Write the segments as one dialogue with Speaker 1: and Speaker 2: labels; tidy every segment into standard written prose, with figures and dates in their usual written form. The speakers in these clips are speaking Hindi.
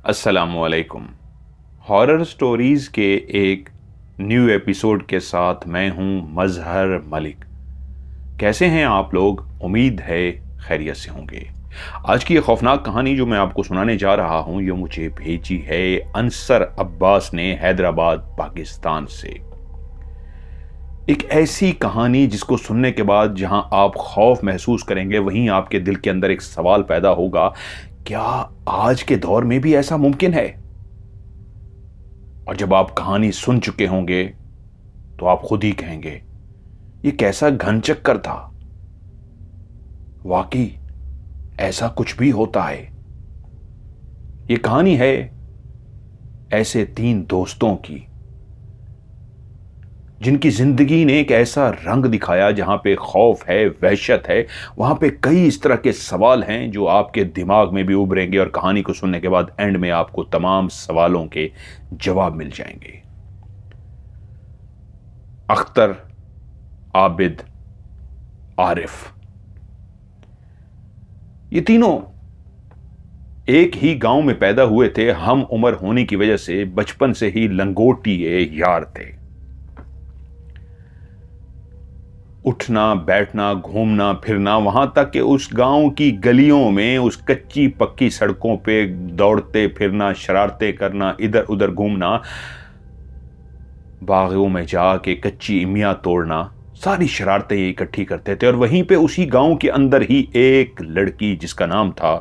Speaker 1: अस्सलामुअलैकुम। हॉरर स्टोरीज़ के एक न्यू एपिसोड के साथ मैं हूं मजहर मलिक। कैसे हैं आप लोग? उम्मीद है खैरियत से होंगे। आज की ये खौफनाक कहानी जो मैं आपको सुनाने जा रहा हूं, ये मुझे भेजी है अंसर अब्बास ने हैदराबाद पाकिस्तान से। एक ऐसी कहानी जिसको सुनने के बाद जहां आप खौफ महसूस करेंगे, वहीं आपके दिल के अंदर एक सवाल पैदा होगा, क्या आज के दौर में भी ऐसा मुमकिन है? और जब आप कहानी सुन चुके होंगे तो आप खुद ही कहेंगे, ये कैसा घन चक्कर था। वाकई ऐसा कुछ भी होता है। ये कहानी है ऐसे 3 दोस्तों की जिनकी जिंदगी ने एक ऐसा रंग दिखाया जहां पे खौफ है, वहशत है, वहां पे कई इस तरह के सवाल हैं जो आपके दिमाग में भी उभरेंगे और कहानी को सुनने के बाद एंड में आपको तमाम सवालों के जवाब मिल जाएंगे। अख्तर, आबिद, आरिफ, ये तीनों एक ही गांव में पैदा हुए थे। हम उम्र होने की वजह से बचपन से ही लंगोटिए यार थे। उठना, बैठना, घूमना फिरना, वहां तक कि उस गांव की गलियों में उस कच्ची पक्की सड़कों पे दौड़ते फिरना, शरारतें करना, इधर उधर घूमना, बागों में जाके कच्ची इमियां तोड़ना, सारी शरारतें ये इकट्ठी करते थे। और वहीं पे उसी गांव के अंदर ही एक लड़की जिसका नाम था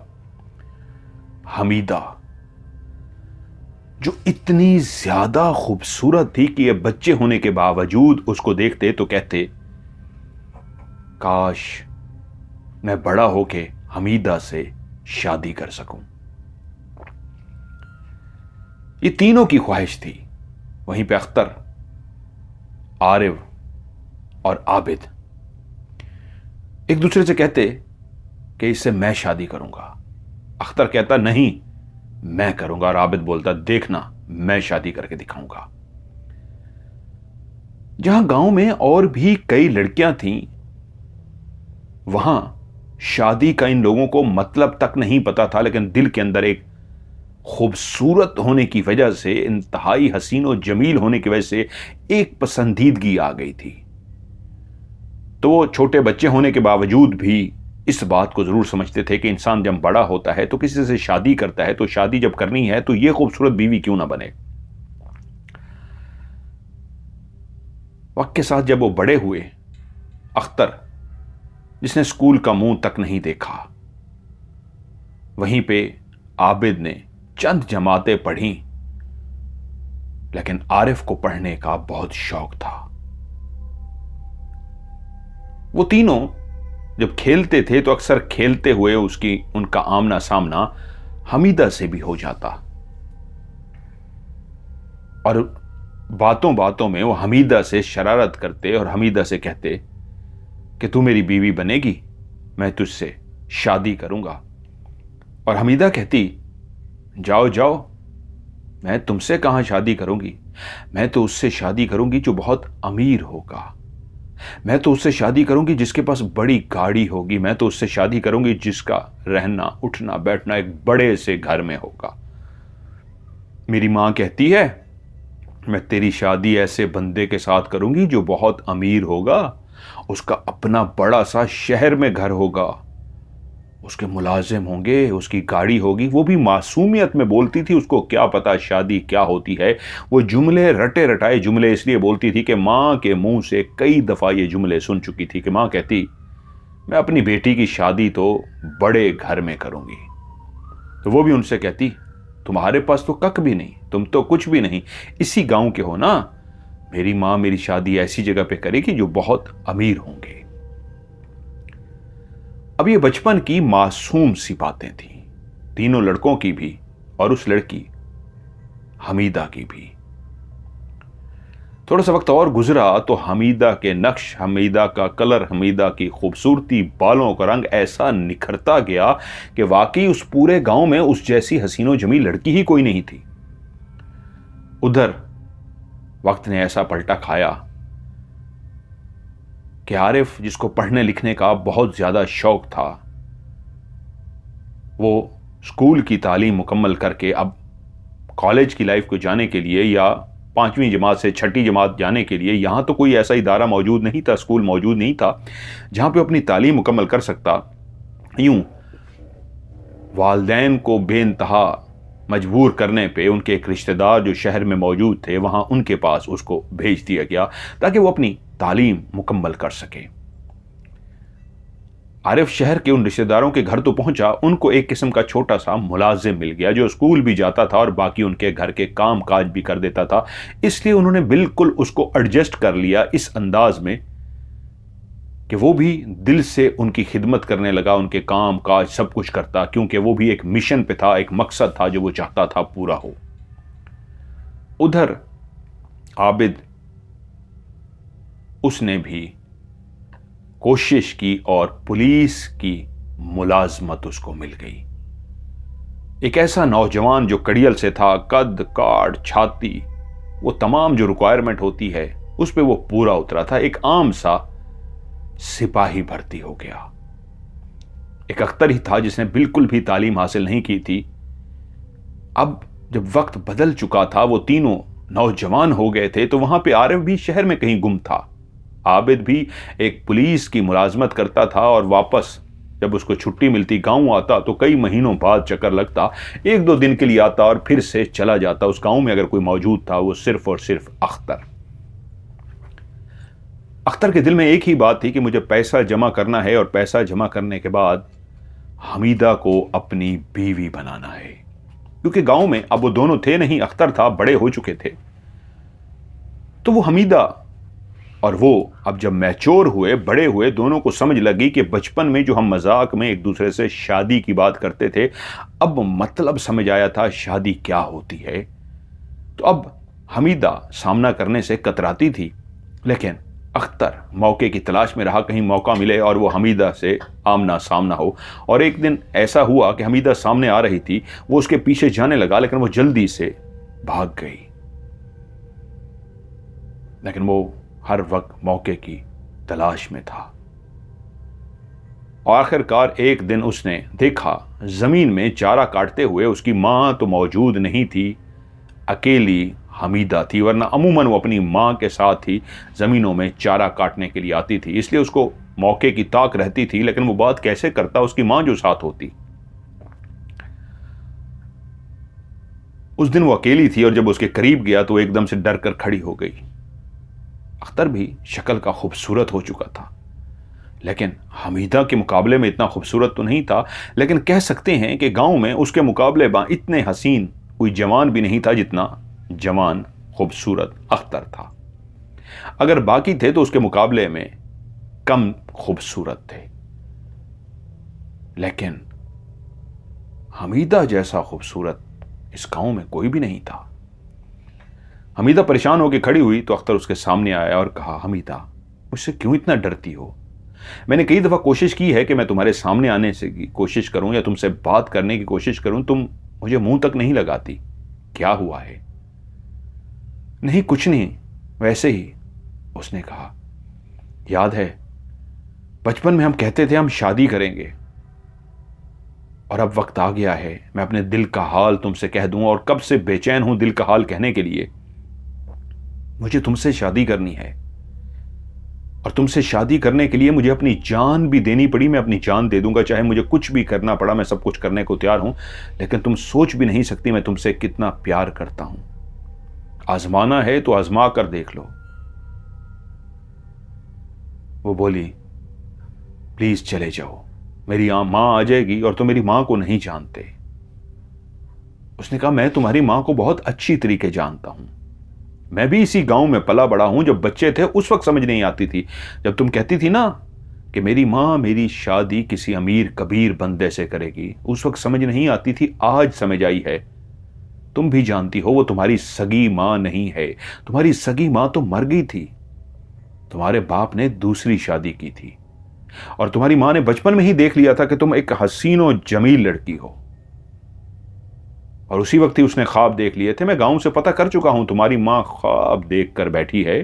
Speaker 1: हमीदा, जो इतनी ज्यादा खूबसूरत थी कि ये बच्चे होने के बावजूद उसको देखते तो कहते, काश मैं बड़ा होके हमीदा से शादी कर सकूं। ये तीनों की ख्वाहिश थी। वहीं पे अख्तर, आरिफ और आबिद एक दूसरे से कहते कि इससे मैं शादी करूंगा। अख्तर कहता नहीं, मैं करूंगा, और आबिद बोलता देखना मैं शादी करके दिखाऊंगा। जहां गांव में और भी कई लड़कियां थीं, वहां शादी का इन लोगों को मतलब तक नहीं पता था, लेकिन दिल के अंदर एक खूबसूरत होने की वजह से, इंतहाई हसीन और जमील होने की वजह से एक पसंदीदगी आ गई थी। तो वो छोटे बच्चे होने के बावजूद भी इस बात को जरूर समझते थे कि इंसान जब बड़ा होता है तो किसी से शादी करता है, तो शादी जब करनी है तो ये खूबसूरत बीवी क्यों ना बने। वक्त के साथ जब वो बड़े हुए, अख्तर जिसने स्कूल का मुंह तक नहीं देखा, वहीं पे आबिद ने चंद जमातें पढ़ी, लेकिन आरिफ को पढ़ने का बहुत शौक था। वो तीनों जब खेलते थे तो अक्सर खेलते हुए उनका आमना सामना हमीदा से भी हो जाता, और बातों बातों में वो हमीदा से शरारत करते और हमीदा से कहते कि तू मेरी बीवी बनेगी, मैं तुझसे शादी करूंगा। और हमीदा कहती, जाओ जाओ, मैं तुमसे कहां शादी करूंगी, मैं तो उससे शादी करूंगी जो बहुत अमीर होगा, मैं तो उससे शादी करूंगी जिसके पास बड़ी गाड़ी होगी, मैं तो उससे शादी करूंगी जिसका रहना उठना बैठना एक बड़े से घर में होगा। मेरी मां कहती है, मैं तेरी शादी ऐसे बंदे के साथ करूंगी जो बहुत अमीर होगा, उसका अपना बड़ा सा शहर में घर होगा, उसके मुलाजिम होंगे, उसकी गाड़ी होगी। वो भी मासूमियत में बोलती थी, उसको क्या पता शादी क्या होती है। वो जुमले रटे रटाए जुमले इसलिए बोलती थी कि मां के मुंह से कई दफा ये जुमले सुन चुकी थी कि मां कहती, मैं अपनी बेटी की शादी तो बड़े घर में करूंगी। तो वो भी उनसे कहती, तुम्हारे पास तो कख भी नहीं, तुम तो कुछ भी नहीं, इसी गांव के हो ना, मेरी मां मेरी शादी ऐसी जगह पे करेगी जो बहुत अमीर होंगे। अब ये बचपन की मासूम सी बातें थी, तीनों लड़कों की भी और उस लड़की हमीदा की भी। थोड़ा सा वक्त और गुजरा तो हमीदा के नक्श, हमीदा का कलर, हमीदा की खूबसूरती, बालों का रंग ऐसा निखरता गया कि वाकई उस पूरे गांव में उस जैसी हसीनो जमी लड़की ही कोई नहीं थी। उधर वक्त ने ऐसा पलटा खाया कि आरिफ, जिसको पढ़ने लिखने का बहुत ज्यादा शौक था, वो स्कूल की तालीम मुकम्मल करके अब कॉलेज की लाइफ को जाने के लिए या 5वीं जमात से 6ठी जमात जाने के लिए यहाँ तो कोई ऐसा इदारा मौजूद नहीं था, स्कूल मौजूद नहीं था जहाँ पे अपनी तालीम मुकम्मल कर सकता। यूं वालदैन को बेइंतहा मजबूर करने पे उनके एक रिश्तेदार जो शहर में मौजूद थे वहाँ उनके पास उसको भेज दिया गया ताकि वो अपनी तालीम मुकम्मल कर सके। आरिफ शहर के उन रिश्तेदारों के घर तो पहुंचा, उनको एक किस्म का छोटा सा मुलाजिम मिल गया जो स्कूल भी जाता था और बाकी उनके घर के काम काज भी कर देता था। इसलिए उन्होंने बिल्कुल उसको एडजस्ट कर लिया इस अंदाज में कि वो भी दिल से उनकी खिदमत करने लगा, उनके काम काज सब कुछ करता, क्योंकि वो भी एक मिशन पे था, एक मकसद था जो वो चाहता था पूरा हो। उधर आबिद, उसने भी कोशिश की और पुलिस की मुलाजमत उसको मिल गई। एक ऐसा नौजवान जो कड़ियल से था, कद काट छाती, वो तमाम जो रिक्वायरमेंट होती है उस पे वो पूरा उतरा था। एक आम सा सिपाही भर्ती हो गया। एक अख्तर ही था जिसने बिल्कुल भी तालीम हासिल नहीं की थी। अब जब वक्त बदल चुका था, वो तीनों नौजवान हो गए थे, तो वहां पे आरिफ भी शहर में कहीं गुम था। आबिद भी एक पुलिस की मुलाजमत करता था और वापस जब उसको छुट्टी मिलती गांव आता तो कई महीनों बाद चक्कर लगता, 1-2 दिन के लिए आता और फिर से चला जाता। उस गांव में अगर कोई मौजूद था वो सिर्फ और सिर्फ अख्तर। अख्तर के दिल में एक ही बात थी कि मुझे पैसा जमा करना है और पैसा जमा करने के बाद हमीदा को अपनी बीवी बनाना है। क्योंकि गांव में अब वो दोनों थे नहीं, अख्तर था, बड़े हो चुके थे। तो वो हमीदा और वो अब जब मैच्योर हुए, बड़े हुए, दोनों को समझ लगी कि बचपन में जो हम मजाक में एक दूसरे से शादी की बात करते थे, अब मतलब समझ आया था शादी क्या होती है। तो अब हमीदा सामना करने से कतराती थी, लेकिन अख्तर मौके की तलाश में रहा, कहीं मौका मिले और वो हमीदा से आमना सामना हो। और एक दिन ऐसा हुआ कि हमीदा सामने आ रही थी, वो उसके पीछे जाने लगा, लेकिन वो जल्दी से भाग गई। लेकिन वो हर वक्त मौके की तलाश में था। आखिरकार एक दिन उसने देखा जमीन में चारा काटते हुए उसकी मां तो मौजूद नहीं थी, अकेली हमीदा थी। वरना अमूमन वो अपनी मां के साथ ही जमीनों में चारा काटने के लिए आती थी, इसलिए उसको मौके की ताक रहती थी। लेकिन वो बात कैसे करता उसकी मां जो साथ होती। उस दिन वो अकेली थी और जब उसके करीब गया तो एकदम से डर कर खड़ी हो गई। अख्तर भी शक्ल का खूबसूरत हो चुका था, लेकिन हमीदा के मुकाबले में इतना खूबसूरत तो नहीं था। लेकिन कह सकते हैं कि गांव में उसके मुकाबले इतने हसीन कोई जवान भी नहीं था जितना जवान खूबसूरत अख्तर था। अगर बाकी थे तो उसके मुकाबले में कम खूबसूरत थे, लेकिन हमीदा जैसा खूबसूरत इस गांव में कोई भी नहीं था। हमीदा परेशान होकर खड़ी हुई तो अख्तर उसके सामने आया और कहा, हमीदा मुझसे क्यों इतना डरती हो? मैंने कई दफा कोशिश की है कि मैं तुम्हारे सामने आने से की कोशिश करूं या तुमसे बात करने की कोशिश करूं, तुम मुझे मुंह तक नहीं लगाती। क्या हुआ है? नहीं कुछ नहीं, वैसे ही, उसने कहा। याद है बचपन में हम कहते थे हम शादी करेंगे, और अब वक्त आ गया है मैं अपने दिल का हाल तुमसे कह दूं, और कब से बेचैन हूं दिल का हाल कहने के लिए। मुझे तुमसे शादी करनी है, और तुमसे शादी करने के लिए मुझे अपनी जान भी देनी पड़ी, मैं अपनी जान दे दूंगा, चाहे मुझे कुछ भी करना पड़ा, मैं सब कुछ करने को तैयार हूं। लेकिन तुम सोच भी नहीं सकती मैं तुमसे कितना प्यार करता हूं। आजमाना है तो आजमा कर देख लो। वो बोली, प्लीज चले जाओ, मेरी मां आ जाएगी और तुम मेरी मां को नहीं जानते। उसने कहा, मैं तुम्हारी मां को बहुत अच्छी तरीके जानता हूं, मैं भी इसी गांव में पला बड़ा हूं। जब बच्चे थे उस वक्त समझ नहीं आती थी, जब तुम कहती थी ना कि मेरी मां मेरी शादी किसी अमीर कबीर बंदे से करेगी, उस वक्त समझ नहीं आती थी, आज समझ आई है। तुम भी जानती हो वो तुम्हारी सगी मां नहीं है, तुम्हारी सगी मां तो मर गई थी, तुम्हारे बाप ने दूसरी शादी की थी, और तुम्हारी मां ने बचपन में ही देख लिया था कि तुम एक हसीन और जमील लड़की हो, और उसी वक्त ही उसने ख्वाब देख लिए थे। मैं गांव से पता कर चुका हूं, तुम्हारी मां ख्वाब देख कर बैठी है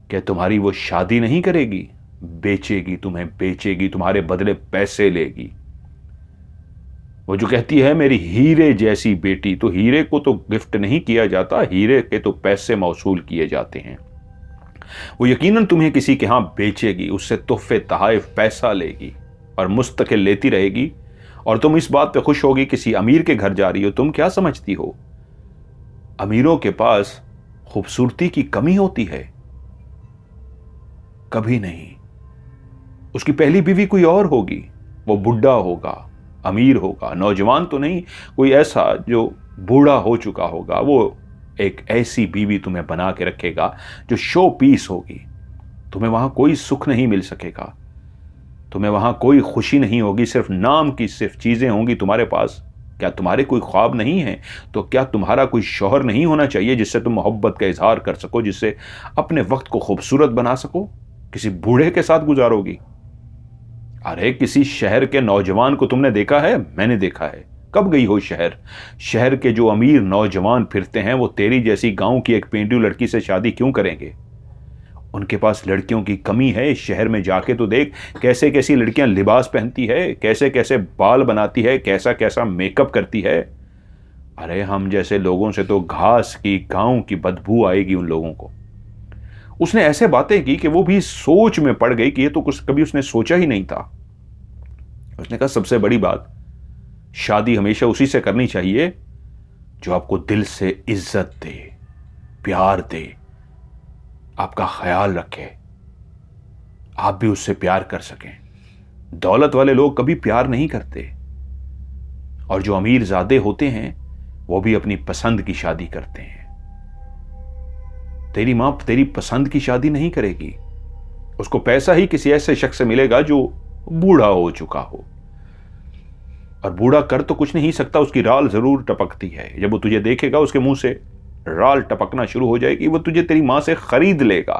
Speaker 1: कि तुम्हारी वो शादी नहीं करेगी, बेचेगी, तुम्हें बेचेगी, तुम्हारे बदले पैसे लेगी। वो जो कहती है मेरी हीरे जैसी बेटी, तो हीरे को तो गिफ्ट नहीं किया जाता, हीरे के तो पैसे मौसूल किए जाते हैं। वो यकीनन तुम्हें किसी के यहां बेचेगी, उससे तोहफे तहाइफ पैसा लेगी और मुस्तकिल लेती रहेगी, और तुम इस बात पे खुश होगी किसी अमीर के घर जा रही हो। तुम क्या समझती हो अमीरों के पास खूबसूरती की कमी होती है? कभी नहीं। उसकी पहली बीवी कोई और होगी, वो बुढ़ा होगा, अमीर होगा, नौजवान तो नहीं, कोई ऐसा जो बूढ़ा हो चुका होगा। वो एक ऐसी बीवी तुम्हें बना के रखेगा जो शो पीस होगी। तुम्हें वहां कोई सुख नहीं मिल सकेगा, तुम्हें वहां कोई खुशी नहीं होगी, सिर्फ नाम की सिर्फ चीजें होंगी तुम्हारे पास। क्या तुम्हारे कोई ख्वाब नहीं है? तो क्या तुम्हारा कोई शौहर नहीं होना चाहिए जिससे तुम मोहब्बत का इजहार कर सको, जिससे अपने वक्त को खूबसूरत बना सको? किसी बूढ़े के साथ गुजारोगी? अरे किसी शहर के नौजवान को तुमने देखा है? मैंने देखा है। कब गई हो शहर? शहर के जो अमीर नौजवान फिरते हैं वो तेरी जैसी गांव की एक पेंडू लड़की से शादी क्यों करेंगे? उनके पास लड़कियों की कमी है। इस शहर में जाके तो देख कैसे कैसी लड़कियां लिबास पहनती है, कैसे कैसे बाल बनाती है, कैसा कैसा मेकअप करती है। अरे हम जैसे लोगों से तो घास की गांव की बदबू आएगी उन लोगों को। उसने ऐसे बातें की कि वो भी सोच में पड़ गई कि ये तो कुछ कभी उसने सोचा ही नहीं था। उसने कहा सबसे बड़ी बात, शादी हमेशा उसी से करनी चाहिए जो आपको दिल से इज्जत दे, प्यार दे, आपका ख्याल रखे, आप भी उससे प्यार कर सकें। दौलत वाले लोग कभी प्यार नहीं करते, और जो अमीर ज़ादे होते हैं वो भी अपनी पसंद की शादी करते हैं। तेरी मां तेरी पसंद की शादी नहीं करेगी, उसको पैसा ही किसी ऐसे शख्स से मिलेगा जो बूढ़ा हो चुका हो। और बूढ़ा कर तो कुछ नहीं सकता, उसकी राल जरूर टपकती है। जब वो तुझे देखेगा उसके मुंह से राल टपकना शुरू हो जाएगी, वो तुझे तेरी मां से खरीद लेगा।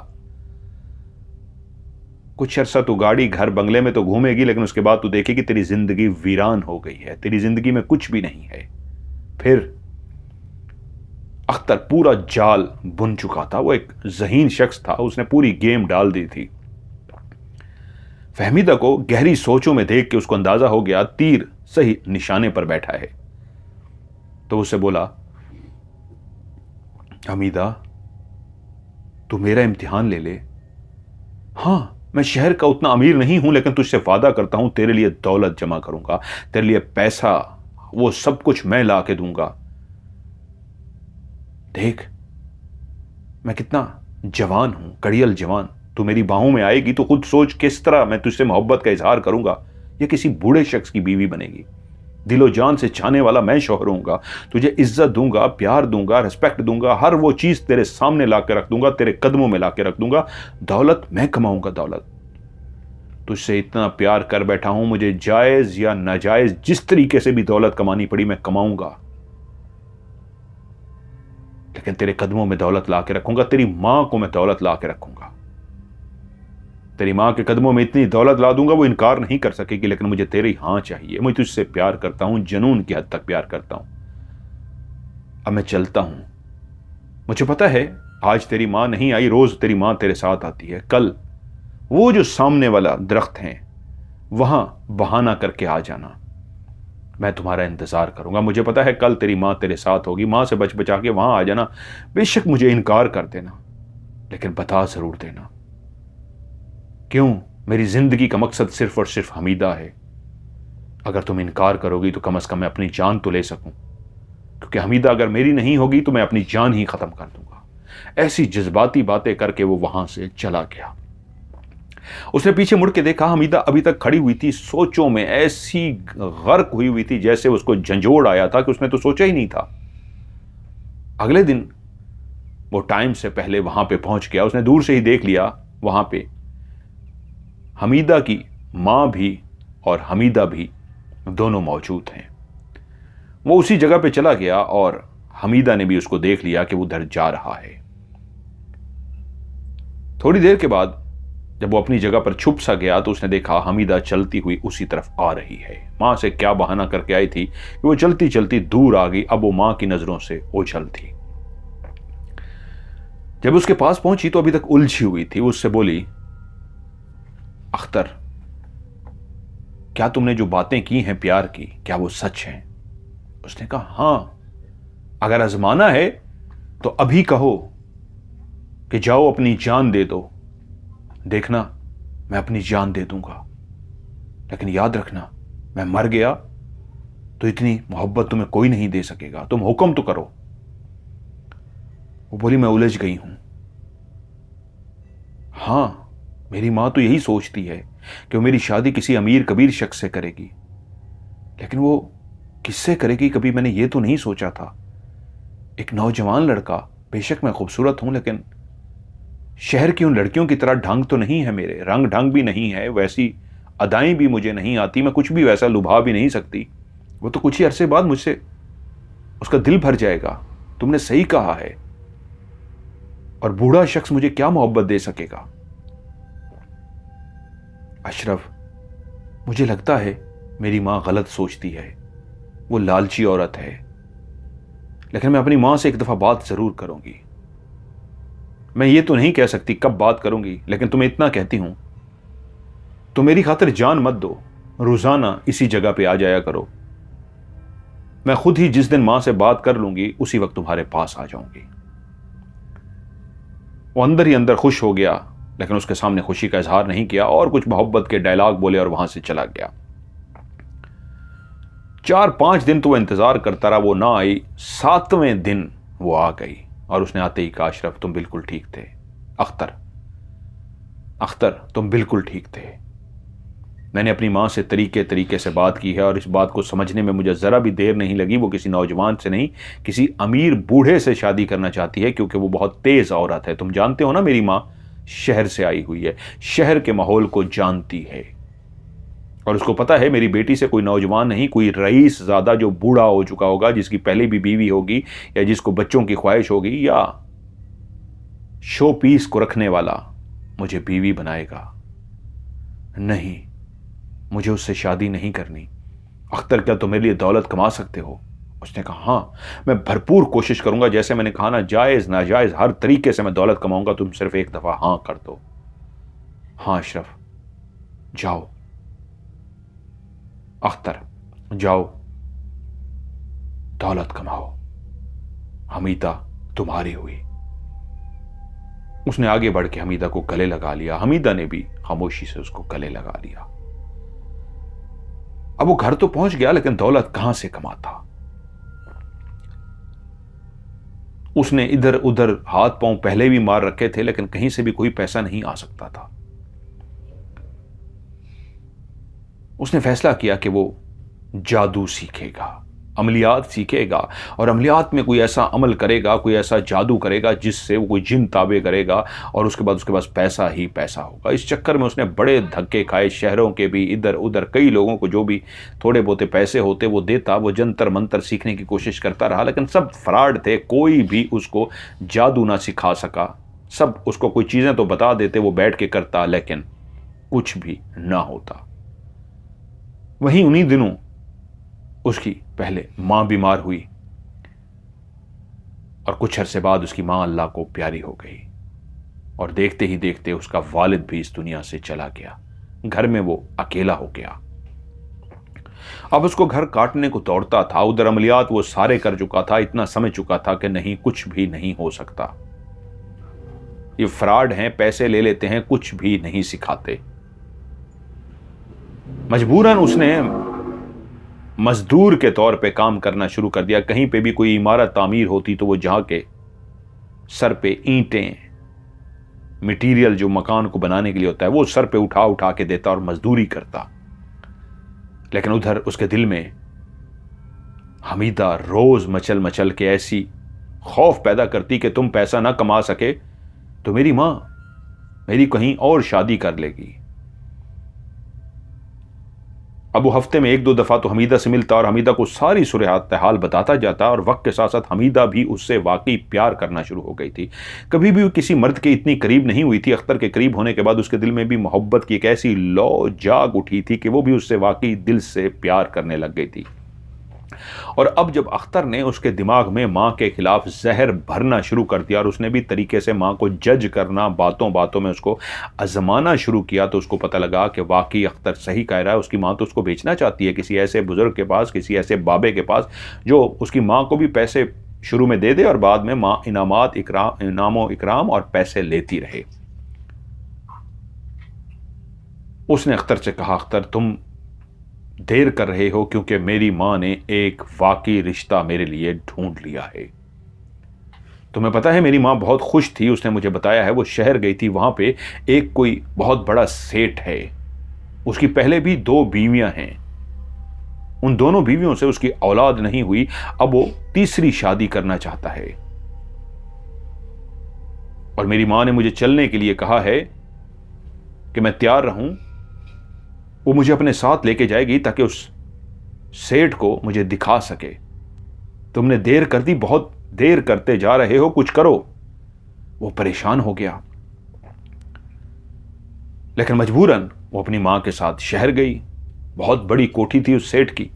Speaker 1: कुछ अरसा तू गाड़ी घर बंगले में तो घूमेगी, लेकिन उसके बाद तू देखेगी तेरी जिंदगी वीरान हो गई है, तेरी जिंदगी में कुछ भी नहीं है। फिर अख्तर पूरा जाल बुन चुका था, वो एक ज़हीन शख्स था, उसने पूरी गेम डाल दी थी। फहमीदा को गहरी सोचों में देख के उसको अंदाजा हो गया तीर सही निशाने पर बैठा है। तो उससे बोला, हमीदा तू मेरा इम्तिहान ले ले। हां, मैं शहर का उतना अमीर नहीं हूं, लेकिन तुझसे वादा करता हूं तेरे लिए दौलत जमा करूंगा, तेरे लिए पैसा, वो सब कुछ मैं ला के दूंगा। देख मैं कितना जवान हूं, कड़ियल जवान। तू मेरी बाहों में आएगी तो खुद सोच किस तरह मैं तुझसे मोहब्बत का इजहार करूंगा। ये किसी बूढ़े शख्स की बीवी बनेगी। दिलो जान से चाहने वाला मैं शौहर होऊंगा, तुझे इज्जत दूंगा, प्यार दूंगा, रिस्पेक्ट दूंगा, हर वो चीज तेरे सामने ला के रख दूंगा, तेरे कदमों में ला के रख दूंगा। दौलत मैं कमाऊंगा, दौलत तुझसे इतना प्यार कर बैठा हूं, मुझे जायज या नाजायज जिस तरीके से भी दौलत कमानी पड़ी मैं कमाऊंगा, लेकिन तेरे कदमों में दौलत ला के रखूंगा। तेरी मां को मैं दौलत ला के रखूंगा, तेरी मां के कदमों में इतनी दौलत ला दूंगा वो इनकार नहीं कर सकेगी। लेकिन मुझे तेरी हां चाहिए, मैं तुझसे प्यार करता हूं, जुनून की हद तक प्यार करता हूं। अब मैं चलता हूं। मुझे पता है आज तेरी मां नहीं आई, रोज तेरी मां तेरे साथ आती है। कल वो जो सामने वाला दरख्त है वहां बहाना करके आ जाना, मैं तुम्हारा इंतजार करूंगा। मुझे पता है कल तेरी मां तेरे साथ होगी, मां से बच बचा के वहां आ जाना। बेशक मुझे इनकार कर देना, लेकिन बता जरूर देना। क्यों? मेरी जिंदगी का मकसद सिर्फ और सिर्फ हमीदा है। अगर तुम इनकार करोगी तो कम से कम मैं अपनी जान तो ले सकूं, क्योंकि हमीदा अगर मेरी नहीं होगी तो मैं अपनी जान ही खत्म कर दूंगा। ऐसी जज्बाती बातें करके वो वहां से चला गया। उसने पीछे मुड़ के देखा, हमीदा अभी तक खड़ी हुई थी, सोचों में ऐसी गर्क हुई हुई थी जैसे उसको झंझोड़ आया था कि उसने तो सोचा ही नहीं था। अगले दिन वो टाइम से पहले वहां पे पहुंच गया। उसने दूर से ही देख लिया वहां पे हमीदा की मां भी और हमीदा भी दोनों मौजूद हैं। वो उसी जगह पे चला गया और हमीदा ने भी उसको देख लिया कि वो उधर जा रहा है। थोड़ी देर के बाद जब वो अपनी जगह पर छुप सा गया तो उसने देखा हमीदा चलती हुई उसी तरफ आ रही है। मां से क्या बहाना करके आई थी कि वो चलती चलती दूर आ गई, अब वो मां की नजरों से ओझल थी। जब उसके पास पहुंची तो अभी तक उलझी हुई थी। उससे बोली, अख्तर क्या तुमने जो बातें की हैं प्यार की, क्या वो सच हैं? उसने कहा, हां, अगर आजमाना है तो अभी कहो कि जाओ अपनी जान दे दो, देखना मैं अपनी जान दे दूंगा, लेकिन याद रखना मैं मर गया तो इतनी मोहब्बत तुम्हें कोई नहीं दे सकेगा, तुम हुक्म तो करो। वो बोली, मैं उलझ गई हूं। हां, मेरी मां तो यही सोचती है कि वो मेरी शादी किसी अमीर कबीर शख्स से करेगी, लेकिन वो किससे करेगी कभी मैंने ये तो नहीं सोचा था। एक नौजवान लड़का, बेशक मैं खूबसूरत हूं, लेकिन शहर की उन लड़कियों की तरह ढंग तो नहीं है, मेरे रंग ढंग भी नहीं है, वैसी अदाएं भी मुझे नहीं आती, मैं कुछ भी वैसा लुभा भी नहीं सकती। वो तो कुछ ही अरसे बाद मुझसे उसका दिल भर जाएगा। तुमने सही कहा है, और बूढ़ा शख्स मुझे क्या मोहब्बत दे सकेगा? अशरफ, मुझे लगता है मेरी मां गलत सोचती है, वो लालची औरत है, लेकिन मैं अपनी मां से एक दफा बात जरूर करूंगी। मैं ये तो नहीं कह सकती कब बात करूंगी, लेकिन तुम्हें इतना कहती हूं, तो मेरी खातिर जान मत दो, रोजाना इसी जगह पे आ जाया करो। मैं खुद ही जिस दिन मां से बात कर लूंगी उसी वक्त तुम्हारे पास आ जाऊंगी। वो अंदर ही अंदर खुश हो गया, लेकिन उसके सामने खुशी का इजहार नहीं किया और कुछ मोहब्बत के डायलॉग बोले और वहां से चला गया। 4-5 दिन तो वो इंतजार करता रहा, वो ना आई। 7वें दिन वो आ गई और उसने आते ही कहा, अशरफ तुम बिल्कुल ठीक थे। अख्तर तुम बिल्कुल ठीक थे। मैंने अपनी मां से तरीके से बात की है और इस बात को समझने में मुझे जरा भी देर नहीं लगी। वो किसी नौजवान से नहीं, किसी अमीर बूढ़े से शादी करना चाहती है, क्योंकि वो बहुत तेज औरत है। तुम जानते हो ना, मेरी मां शहर से आई हुई है, शहर के माहौल को जानती है, और उसको पता है मेरी बेटी से कोई नौजवान नहीं, कोई रईस ज़्यादा जो बूढ़ा हो चुका होगा, जिसकी पहले भी बीवी होगी या जिसको बच्चों की ख्वाहिश होगी, या शो पीस को रखने वाला मुझे बीवी बनाएगा। नहीं, मुझे उससे शादी नहीं करनी। अख्तर, क्या तुम मेरे लिए दौलत कमा सकते हो? उसने कहा, हाँ, मैं भरपूर कोशिश करूंगा। जैसे मैंने कहा ना, जायज नाजायज हर तरीके से मैं दौलत कमाऊंगा, तुम सिर्फ एक दफा हाँ कर दो। हाँ अशरफ, जाओ। अख्तर, जाओ, दौलत कमाओ, हमीदा तुम्हारी हुई। उसने आगे बढ़ के हमीदा को गले लगा लिया। हमीदा ने भी खामोशी से उसको गले लगा लिया। अब वो घर तो पहुंच गया, लेकिन दौलत कहां से कमाता? उसने इधर उधर हाथ पांव पहले भी मार रखे थे, लेकिन कहीं से भी कोई पैसा नहीं आ सकता था। उसने फैसला किया कि वो जादू सीखेगा, अमलियात सीखेगा, और अमलियात में कोई ऐसा अमल करेगा, कोई ऐसा जादू करेगा जिससे वो कोई जिन ताबे करेगा, और उसके बाद उसके पास पैसा ही पैसा होगा। इस चक्कर में उसने बड़े धक्के खाए, शहरों के भी, इधर उधर कई लोगों को जो भी थोड़े बहुते पैसे होते वो देता। वो जंतर मंतर सीखने की कोशिश करता रहा, लेकिन सब फ्रॉड थे, कोई भी उसको जादू ना सिखा सका। सब उसको कोई चीज़ें तो बता देते, वो बैठ के करता, लेकिन कुछ भी ना होता। वहीं उन्हीं दिनों उसकी पहले मां बीमार हुई, और कुछ अरसे बाद उसकी मां अल्लाह को प्यारी हो गई, और देखते ही देखते उसका वालिद भी इस दुनिया से चला गया। घर में वो अकेला हो गया। अब उसको घर काटने को दौड़ता था। उधर अमलियात वो सारे कर चुका था, इतना समझ चुका था कि नहीं, कुछ भी नहीं हो सकता, ये फ्रॉड हैं, पैसे ले लेते हैं, कुछ भी नहीं सिखाते। मजबूरन उसने मजदूर के तौर पे काम करना शुरू कर दिया। कहीं पे भी कोई इमारत तामीर होती तो वो जाके सर पे ईंटें, मटेरियल जो मकान को बनाने के लिए होता है, वो सर पे उठा उठा के देता और मजदूरी करता। लेकिन उधर उसके दिल में हमीदा रोज मचल मचल के ऐसी खौफ पैदा करती कि तुम पैसा ना कमा सके तो मेरी मां मेरी कहीं और शादी कर लेगी। अब वो हफ्ते में 1-2 दफा तो हमीदा से मिलता और हमीदा को सारी सूरत हाल बताता जाता, और वक्त के साथ साथ हमीदा भी उससे वाकई प्यार करना शुरू हो गई थी। कभी भी वो किसी मर्द के इतनी करीब नहीं हुई थी। अख्तर के करीब होने के बाद उसके दिल में भी मोहब्बत की एक ऐसी लौ जाग उठी थी कि वो भी उससे वाकई दिल से प्यार करने लग गई थी। और अब जब अख्तर ने उसके दिमाग में माँ के खिलाफ जहर भरना शुरू कर दिया और उसने भी तरीके से माँ को जज करना, बातों बातों में उसको आजमाना शुरू किया, तो उसको पता लगा कि वाकई अख्तर सही कह रहा है। उसकी माँ तो उसको बेचना चाहती है किसी ऐसे बुजुर्ग के पास, किसी ऐसे बाबे के पास जो उसकी माँ को भी पैसे शुरू में दे दे और बाद में माँ इनामो इकराम और पैसे लेती रहे। उसने अख्तर से कहा, अख्तर तुम देर कर रहे हो क्योंकि मेरी मां ने एक वाकई रिश्ता मेरे लिए ढूंढ लिया है। तुम्हें पता है मेरी मां बहुत खुश थी, उसने मुझे बताया है वो शहर गई थी, वहां पे एक कोई बहुत बड़ा सेठ है, उसकी पहले भी 2 बीवियां हैं, उन दोनों बीवियों से उसकी औलाद नहीं हुई, अब वो तीसरी शादी करना चाहता है। और मेरी मां ने मुझे चलने के लिए कहा है कि मैं तैयार रहूं, वो मुझे अपने साथ लेके जाएगी ताकि उस सेठ को मुझे दिखा सके। तुमने देर कर दी, बहुत देर करते जा रहे हो, कुछ करो। वो परेशान हो गया, लेकिन मजबूरन वो अपनी मां के साथ शहर गई। बहुत बड़ी कोठी थी उस सेठ की,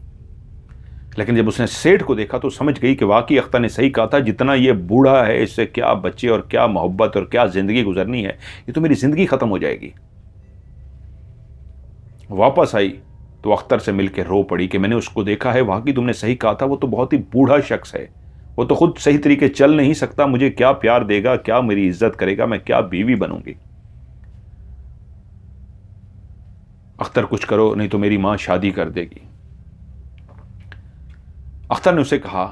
Speaker 1: लेकिन जब उसने सेठ को देखा तो समझ गई कि वाकई अख्तर ने सही कहा था, जितना ये बूढ़ा है इससे क्या बच्चे और क्या मोहब्बत और क्या जिंदगी गुजरनी है, ये तो मेरी जिंदगी खत्म हो जाएगी। वापस आई तो अख्तर से मिलकर रो पड़ी कि मैंने उसको देखा है, वाकई तुमने सही कहा था, वो तो बहुत ही बूढ़ा शख्स है, वो तो खुद सही तरीके चल नहीं सकता, मुझे क्या प्यार देगा, क्या मेरी इज्जत करेगा, मैं क्या बीवी बनूंगी। अख्तर कुछ करो नहीं तो मेरी मां शादी कर देगी। अख्तर ने उसे कहा,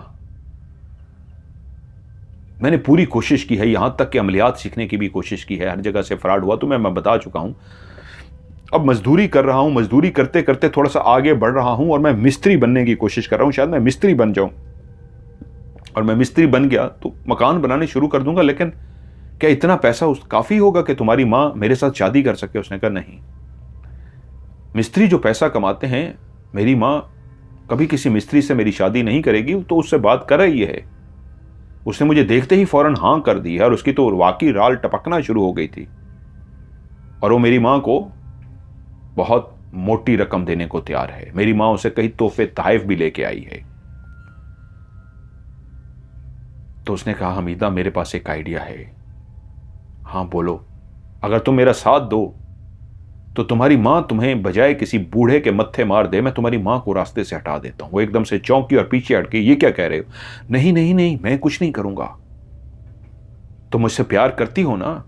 Speaker 1: मैंने पूरी कोशिश की है, यहां तक कि अमलियात सीखने की भी कोशिश की है, हर जगह से फ्रॉड हुआ, तो मैं बता चुका हूं। अब मजदूरी कर रहा हूं, मजदूरी करते करते थोड़ा सा आगे बढ़ रहा हूं और मैं मिस्त्री बनने की कोशिश कर रहा हूं, शायद मैं मिस्त्री बन जाऊं, और मैं मिस्त्री बन गया तो मकान बनाने शुरू कर दूंगा, लेकिन क्या इतना पैसा काफी होगा कि तुम्हारी मां मेरे साथ शादी कर सके। उसने कहा, नहीं, मिस्त्री जो पैसा कमाते हैं, मेरी मां कभी किसी मिस्त्री से मेरी शादी नहीं करेगी, तो उससे बात कर रही है। उसने मुझे देखते ही फौरन हां कर दी है और उसकी तो वाकई राल टपकना शुरू हो गई थी, और वो मेरी मां को बहुत मोटी रकम देने को तैयार है। मेरी मां उसे कई तोहफे तहफ भी लेके आई है। तो उसने कहा, हमीदा मेरे पास एक आइडिया है। हां बोलो, अगर तुम मेरा साथ दो तो तुम्हारी मां तुम्हें बजाय किसी बूढ़े के मत्थे मार दे, मैं तुम्हारी मां को रास्ते से हटा देता हूं। वो एकदम से चौंकी और पीछे हट गई। ये क्या कह रहे हो? नहीं नहीं नहीं, मैं कुछ नहीं करूंगा। तुम मुझसे प्यार करती हो ना,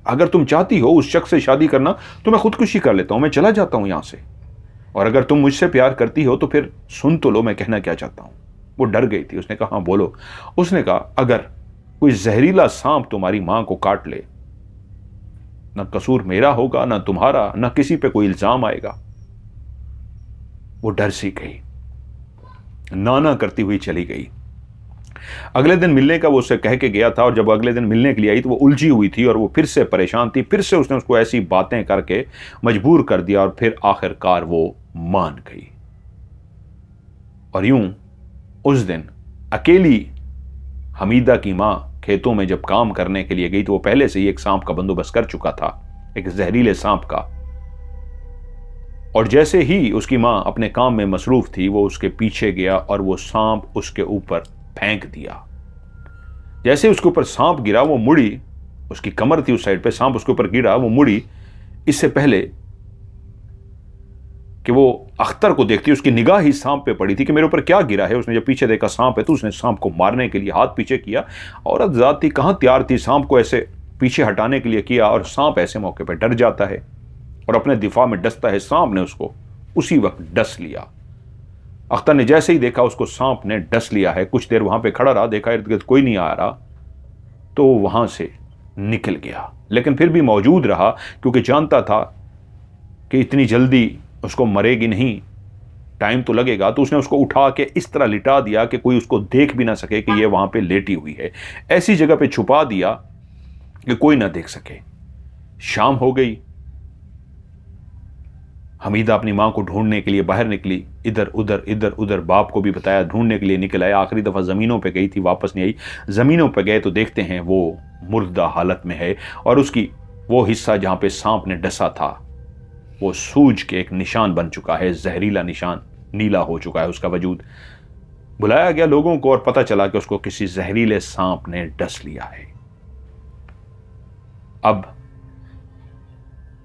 Speaker 1: अगर तुम चाहती हो उस शख्स से शादी करना तो मैं खुदकुशी कर लेता हूं, मैं चला जाता हूं यहां से। और अगर तुम मुझसे प्यार करती हो तो फिर सुन तो लो मैं कहना क्या चाहता हूं। वो डर गई थी। उसने कहा, हाँ बोलो। उसने कहा, अगर कोई जहरीला सांप तुम्हारी मां को काट ले, ना कसूर मेरा होगा ना तुम्हारा, ना किसी पे कोई इल्जाम आएगा। वो डर सी गई, नाना करती हुई चली गई। अगले दिन मिलने का वो उससे कह के गया था, और जब अगले दिन मिलने के लिए आई तो वो उलझी हुई थी और वो फिर से परेशान थी। फिर से उसने उसको ऐसी बातें करके मजबूर कर दिया और फिर आखिरकार वो मान गई। और यूं उस दिन अकेली हमीदा की मां खेतों में जब काम करने के लिए गई तो वो पहले से ही एक सांप का बंदोबस्त कर चुका था, एक जहरीले सांप का। और जैसे ही उसकी मां अपने काम में मसरूफ थी, वो उसके पीछे गया और वो सांप उसके ऊपर फेंक दिया। जैसे उसके ऊपर सांप गिरा, वो मुड़ी, उसकी कमर थी उस साइड पे, सांप उसके ऊपर गिरा, वो मुड़ी। इससे पहले कि वो अख्तर को देखती, उसकी निगाह ही सांप पे पड़ी थी कि मेरे ऊपर क्या गिरा है। उसने जब पीछे देखा सांप है तो उसने सांप को मारने के लिए हाथ पीछे किया। औरत जात थी, कहां तैयार थी, सांप को ऐसे पीछे हटाने के लिए किया, और सांप ऐसे मौके पर डर जाता है और अपने दिफा में डसता है। सांप ने उसको उसी वक्त डस लिया। अख्तर ने जैसे ही देखा उसको सांप ने डस लिया है, कुछ देर वहां पे खड़ा रहा, देखा इर्द गिर्द कोई नहीं आ रहा, तो वहां से निकल गया। लेकिन फिर भी मौजूद रहा, क्योंकि जानता था कि इतनी जल्दी उसको मरेगी नहीं, टाइम तो लगेगा। तो उसने उसको उठा के इस तरह लिटा दिया कि कोई उसको देख भी ना सके कि ये वहां पे लेटी हुई है। ऐसी जगह पे छुपा दिया कि कोई ना देख सके। शाम हो गई। हमीदा अपनी मां को ढूंढने के लिए बाहर निकली। इधर उधर बाप को भी बताया, ढूंढने के लिए निकल आया। आखिरी दफा जमीनों पे गई थी, वापस नहीं आई। जमीनों पे गए तो देखते हैं वो मुर्दा हालत में है, और उसकी वो हिस्सा जहां पे सांप ने डसा था वो सूज के एक निशान बन चुका है, जहरीला निशान, नीला हो चुका है उसका वजूद। बुलाया गया लोगों को और पता चला कि उसको किसी जहरीले सांप ने डस लिया है। अब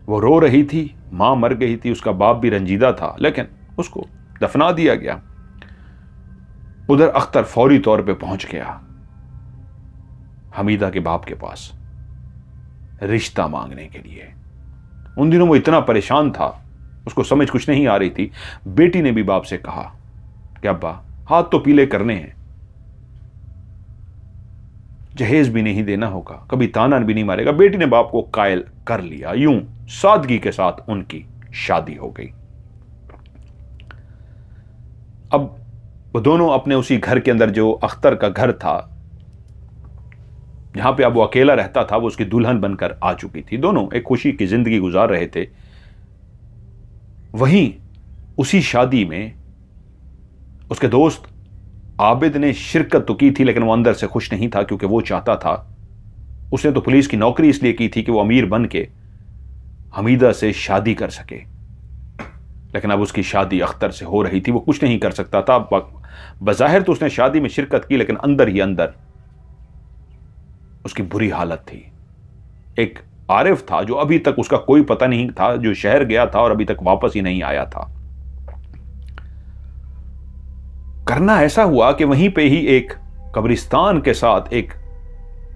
Speaker 1: वो रो रही थी, मां मर गई थी, उसका बाप भी रंजीदा था, लेकिन उसको दफना दिया गया। उधर अख्तर फौरी तौर पे पहुंच गया हमीदा के बाप के पास रिश्ता मांगने के लिए। उन दिनों वो इतना परेशान था, उसको समझ कुछ नहीं आ रही थी। बेटी ने भी बाप से कहा कि अब्बा हाथ तो पीले करने हैं, जहेज भी नहीं देना होगा, कभी ताना भी नहीं मारेगा। बेटी ने बाप को कायल कर लिया। यूं सादगी के साथ उनकी शादी हो गई। अब वो दोनों अपने उसी घर के अंदर, जो अख्तर का घर था जहां पे अब वो अकेला रहता था, वो उसकी दुल्हन बनकर आ चुकी थी। दोनों एक खुशी की जिंदगी गुजार रहे थे। वहीं उसी शादी में उसके दोस्त आबिद ने शिरकत तो की थी, लेकिन वो अंदर से खुश नहीं था, क्योंकि वो चाहता था, उसने तो पुलिस की नौकरी इसलिए की थी कि वो अमीर बन के हमीदा से शादी कर सके। लेकिन अब उसकी शादी अख्तर से हो रही थी, वो कुछ नहीं कर सकता था। बज़ाहिर तो उसने शादी में शिरकत की, लेकिन अंदर ही अंदर उसकी बुरी हालत थी। एक आरिफ था जो अभी तक उसका कोई पता नहीं था, जो शहर गया था और अभी तक वापस ही नहीं आया था। करना ऐसा हुआ कि वहीं पे ही एक कब्रिस्तान के साथ एक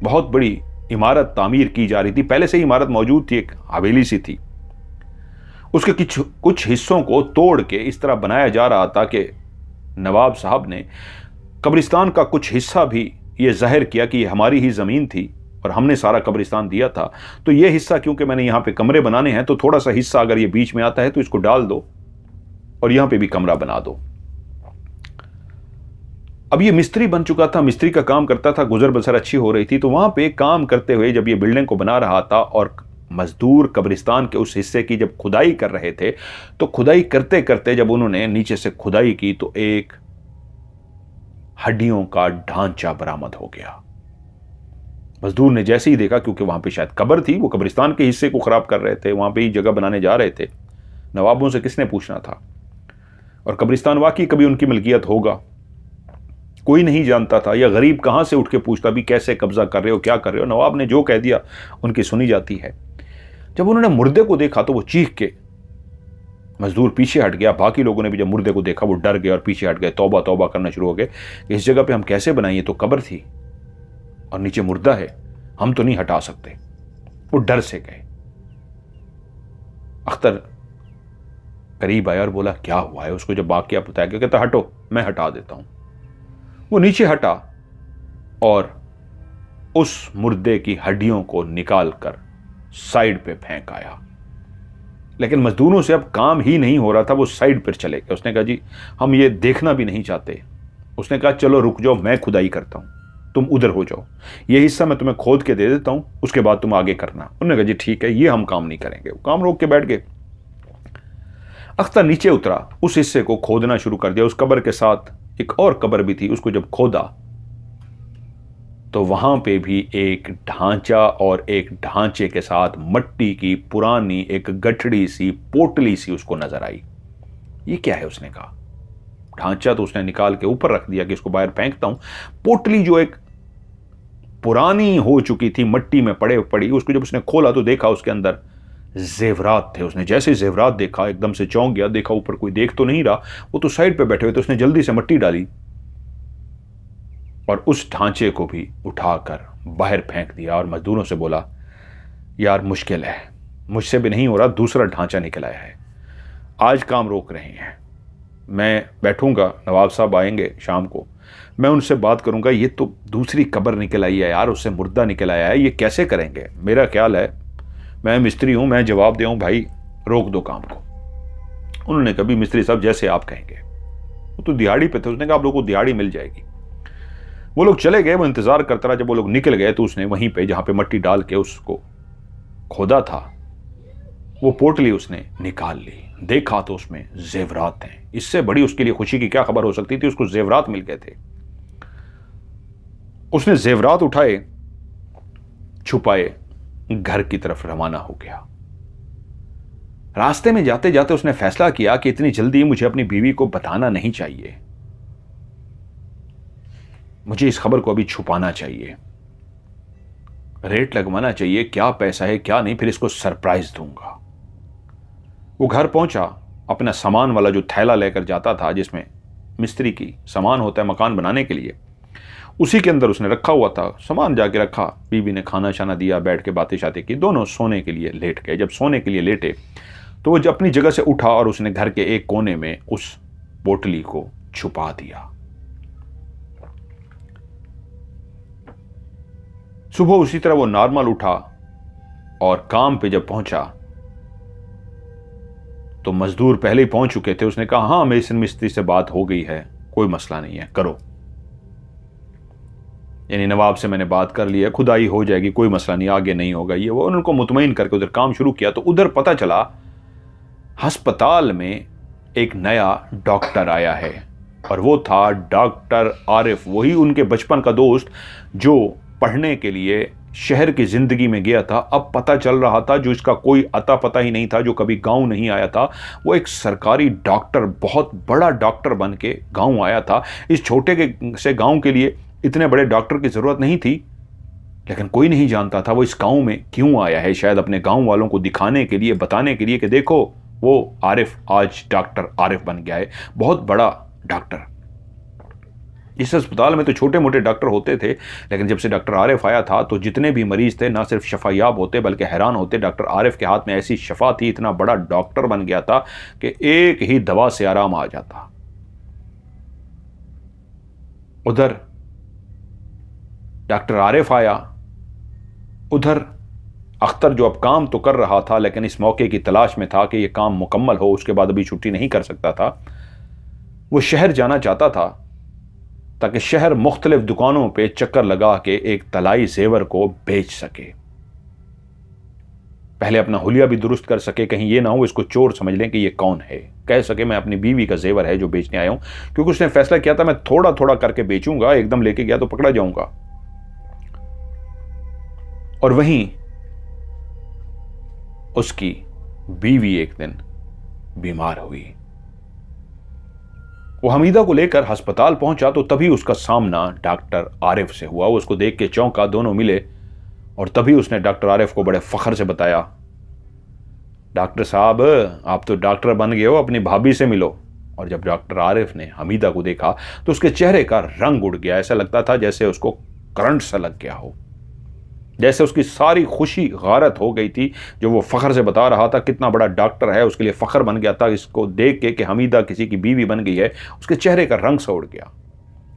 Speaker 1: बहुत बड़ी इमारत तामीर की जा रही थी। पहले से ही इमारत मौजूद थी, एक हवेली सी थी। उसके कुछ हिस्सों को तोड़ के इस तरह बनाया जा रहा था कि नवाब साहब ने कब्रिस्तान का कुछ हिस्सा भी ये जाहिर किया कि ये हमारी ही ज़मीन थी और हमने सारा कब्रिस्तान दिया था, तो ये हिस्सा क्योंकि मैंने यहाँ पे कमरे बनाने हैं, तो थोड़ा सा हिस्सा अगर ये बीच में आता है तो इसको डाल दो और यहाँ पे भी कमरा बना दो। अब ये मिस्त्री बन चुका था, मिस्त्री का काम करता था, गुजर बसर अच्छी हो रही थी। तो वहाँ पे काम करते हुए जब ये बिल्डिंग को बना रहा था और मजदूर कब्रिस्तान के उस हिस्से की जब खुदाई कर रहे थे, तो खुदाई करते करते जब उन्होंने नीचे से खुदाई की तो एक हड्डियों का ढांचा बरामद हो गया। मजदूर ने जैसे ही देखा, क्योंकि वहां पे शायद कब्र थी, वो कब्रिस्तान के हिस्से को खराब कर रहे थे, वहां पे ही जगह बनाने जा रहे थे। नवाबों से किसने पूछना था? और कब्रिस्तान वाकई कभी उनकी मिल्कियत होगा, कोई नहीं जानता था। या गरीब कहां से उठ के पूछता भी कैसे कब्जा कर रहे हो, क्या कर रहे हो? नवाब ने जो कह दिया उनकी सुनी जाती है। जब उन्होंने मुर्दे को देखा तो वो चीख के, मजदूर पीछे हट गया। बाकी लोगों ने भी जब मुर्दे को देखा वो डर गए और पीछे हट गए, तौबा तौबा करना शुरू हो गए कि इस जगह पे हम कैसे बनाएं, तो कब्र थी और नीचे मुर्दा है, हम तो नहीं हटा सकते। वो डर से गए। अख्तर करीब आया और बोला क्या हुआ है? उसको जब वाकया बताया गया, कहता हटो मैं हटा देता हूं। वो नीचे हटा और उस मुर्दे की हड्डियों को निकाल कर साइड पे फेंक आया। लेकिन मजदूरों से अब काम ही नहीं हो रहा था, वो साइड पर चले गए। उसने कहा जी हम ये देखना भी नहीं चाहते। उसने कहा चलो रुक जाओ, मैं खुदाई करता हूं, तुम उधर हो जाओ, ये हिस्सा मैं तुम्हें खोद के दे देता हूं, उसके बाद तुम आगे करना। उन्होंने कहा जी ठीक है, ये हम काम नहीं करेंगे। वो काम रोक के बैठ गए। अख्तर नीचे उतरा, उस हिस्से को खोदना शुरू कर दिया। उस कब्र के साथ एक और कब्र भी थी, उसको जब खोदा तो वहां पे भी एक ढांचा और एक ढांचे के साथ मट्टी की पुरानी एक गठड़ी सी, पोटली सी उसको नजर आई। ये क्या है? उसने कहा। ढांचा तो उसने निकाल के ऊपर रख दिया कि इसको बाहर फेंकता हूं। पोटली जो एक पुरानी हो चुकी थी, मट्टी में पड़ी, उसको जब उसने खोला तो देखा उसके अंदर जेवरात थे। उसने जैसे जेवरात देखा एकदम से चौंक गया। देखा ऊपर कोई देख तो नहीं रहा, वो तो साइड पे बैठे हुए थे। उसने जल्दी से मट्टी डाली और उस ढांचे को भी उठाकर बाहर फेंक दिया और मजदूरों से बोला यार मुश्किल है, मुझसे भी नहीं हो रहा, दूसरा ढांचा निकल आया है, आज काम रोक रहे हैं, मैं बैठूंगा, नवाब साहब आएंगे शाम को, मैं उनसे बात करूंगा। ये तो दूसरी कब्र निकल आई है यार, उससे मुर्दा निकल आया है, ये कैसे करेंगे? मेरा ख्याल है, मैं मिस्त्री हूं, मैं जवाब दूं भाई रोक दो काम को। उन्होंने कभी मिस्त्री साहब जैसे आप कहेंगे। वो तो दिहाड़ी पे थे। उसने कहा आप लोगों को दिहाड़ी मिल जाएगी। वो लोग चले गए। वो इंतजार करता रहा। जब वो लोग निकल गए तो उसने वहीं पे जहां पे मट्टी डाल के उसको खोदा था, वो पोटली उसने निकाल ली। देखा तो उसमें जेवरात थे। इससे बड़ी उसके लिए खुशी की क्या खबर हो सकती थी? उसको जेवरात मिल गए थे। उसने जेवरात उठाए, छुपाए, घर की तरफ रवाना हो गया। रास्ते में जाते जाते उसने फैसला किया कि इतनी जल्दी मुझे अपनी बीवी को बताना नहीं चाहिए। मुझे इस खबर को अभी छुपाना चाहिए, रेट लगवाना चाहिए, क्या पैसा है क्या नहीं, फिर इसको सरप्राइज दूंगा। वो घर पहुंचा, अपना सामान वाला जो थैला लेकर जाता था जिसमें मिस्त्री की सामान होता है मकान बनाने के लिए, उसी के अंदर उसने रखा हुआ था सामान, जाके रखा। बीवी ने खाना शाना दिया, बैठ के बातें शातें की, दोनों सोने के लिए लेट गए। जब सोने के लिए लेटे तो वो अपनी जगह से उठा और उसने घर के एक कोने में उस पोटली को छुपा दिया। सुबह उसी तरह वो नॉर्मल उठा और काम पे जब पहुंचा तो मजदूर पहले ही पहुंच चुके थे। उसने कहा, हाँ मेसन मिस्त्री से बात हो गई है, कोई मसला नहीं है, करो। यानी नवाब से मैंने बात कर ली है, खुदाई हो जाएगी, कोई मसला नहीं, आगे नहीं होगा ये वो। उनको मुतमईन करके उधर काम शुरू किया। तो उधर पता चला अस्पताल में एक नया डॉक्टर आया है और वो था डॉक्टर आरिफ, वही उनके बचपन का दोस्त जो पढ़ने के लिए शहर की जिंदगी में गया था। अब पता चल रहा था जो इसका कोई अता पता ही नहीं था, जो कभी गांव नहीं आया था, वो एक सरकारी डॉक्टर, बहुत बड़ा डॉक्टर बन के गांव आया था। इस छोटे से गांव के लिए इतने बड़े डॉक्टर की जरूरत नहीं थी, लेकिन कोई नहीं जानता था वो इस गांव में क्यों आया है। शायद अपने गांव वालों को दिखाने के लिए, बताने के लिए कि देखो वो आरिफ आज डॉक्टर आरिफ बन गया है, बहुत बड़ा डॉक्टर। इस अस्पताल में तो छोटे मोटे डॉक्टर होते थे, लेकिन जब से डॉक्टर आरिफ आया था तो जितने भी मरीज थे ना सिर्फ शफायाब होते बल्कि हैरान होते। डॉक्टर आरिफ के हाथ में ऐसी शफा थी, इतना बड़ा डॉक्टर बन गया था कि एक ही दवा से आराम आ जाता। उधर डॉक्टर आरिफ आया, उधर अख्तर जो अब काम तो कर रहा था लेकिन इस मौके की तलाश में था कि यह काम मुकम्मल हो, उसके बाद अभी छुट्टी नहीं कर सकता था। वो शहर जाना चाहता था ताकि शहर मुख्तलिफ दुकानों पे चक्कर लगा के एक तलाई जेवर को बेच सके, पहले अपना हुलिया भी दुरुस्त कर सके, कहीं ये ना हो इसको चोर समझ लें कि ये कौन है, कह सके मैं अपनी बीवी का जेवर है जो बेचने आया हूं। क्योंकि उसने फैसला किया था मैं थोड़ा थोड़ा करके बेचूंगा, एकदम लेके गया तो पकड़ा जाऊंगा। और वहीं उसकी बीवी एक दिन बीमार हुई। वो हमीदा को लेकर अस्पताल पहुंचा तो तभी उसका सामना डॉक्टर आरिफ से हुआ। वो उसको देख के चौंका, दोनों मिले और तभी उसने डॉक्टर आरिफ को बड़े फख्र से बताया, डॉक्टर साहब आप तो डॉक्टर बन गए हो, अपनी भाभी से मिलो। और जब डॉक्टर आरिफ ने हमीदा को देखा तो उसके चेहरे का रंग उड़ गया, ऐसा लगता था जैसे उसको करंट सा लग गया हो, जैसे उसकी सारी खुशी गारत हो गई थी। जो वो फख्र से बता रहा था कितना बड़ा डॉक्टर है, उसके लिए फख्र बन गया था इसको देख के कि हमीदा किसी की बीवी बन गई है। उसके चेहरे का रंग सा उड़ गया।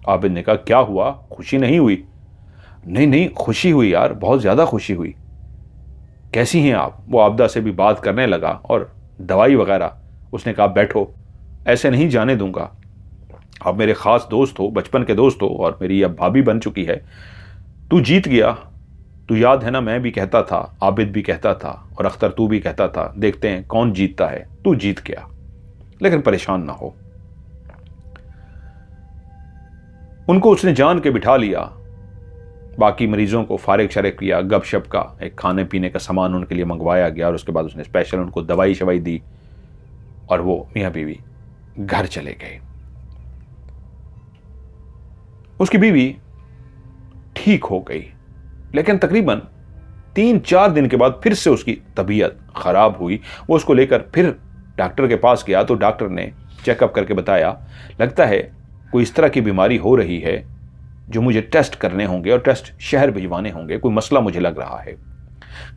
Speaker 1: आबिद ने कहा, क्या हुआ, खुशी नहीं हुई? नहीं नहीं खुशी हुई यार, बहुत ज़्यादा खुशी हुई। कैसी हैं आप? वो आबदा से भी बात करने लगा और दवाई वगैरह। उसने कहा, बैठो, ऐसे नहीं जाने दूंगा, आप मेरे ख़ास दोस्त हो, बचपन के दोस्त हो और मेरी अब भाभी बन चुकी है। तू जीत गया, तू याद है ना, मैं भी कहता था, आबिद भी कहता था और अख्तर तू भी कहता था, देखते हैं कौन जीतता है। तू जीत गया, लेकिन परेशान ना हो। उनको उसने जान के बिठा लिया, बाकी मरीजों को फारिग शरेक किया, गपशप का एक खाने पीने का सामान उनके लिए मंगवाया गया और उसके बाद उसने स्पेशल उनको दवाई शवाई दी और वो मियाँ बीवी घर चले गए। उसकी बीवी ठीक हो गई, लेकिन तकरीबन 3-4 दिन के बाद फिर से उसकी तबीयत खराब हुई। वो उसको लेकर फिर डॉक्टर के पास गया तो डॉक्टर ने चेकअप करके बताया, लगता है कोई इस तरह की बीमारी हो रही है जो मुझे टेस्ट करने होंगे और टेस्ट शहर भिजवाने होंगे, कोई मसला मुझे लग रहा है।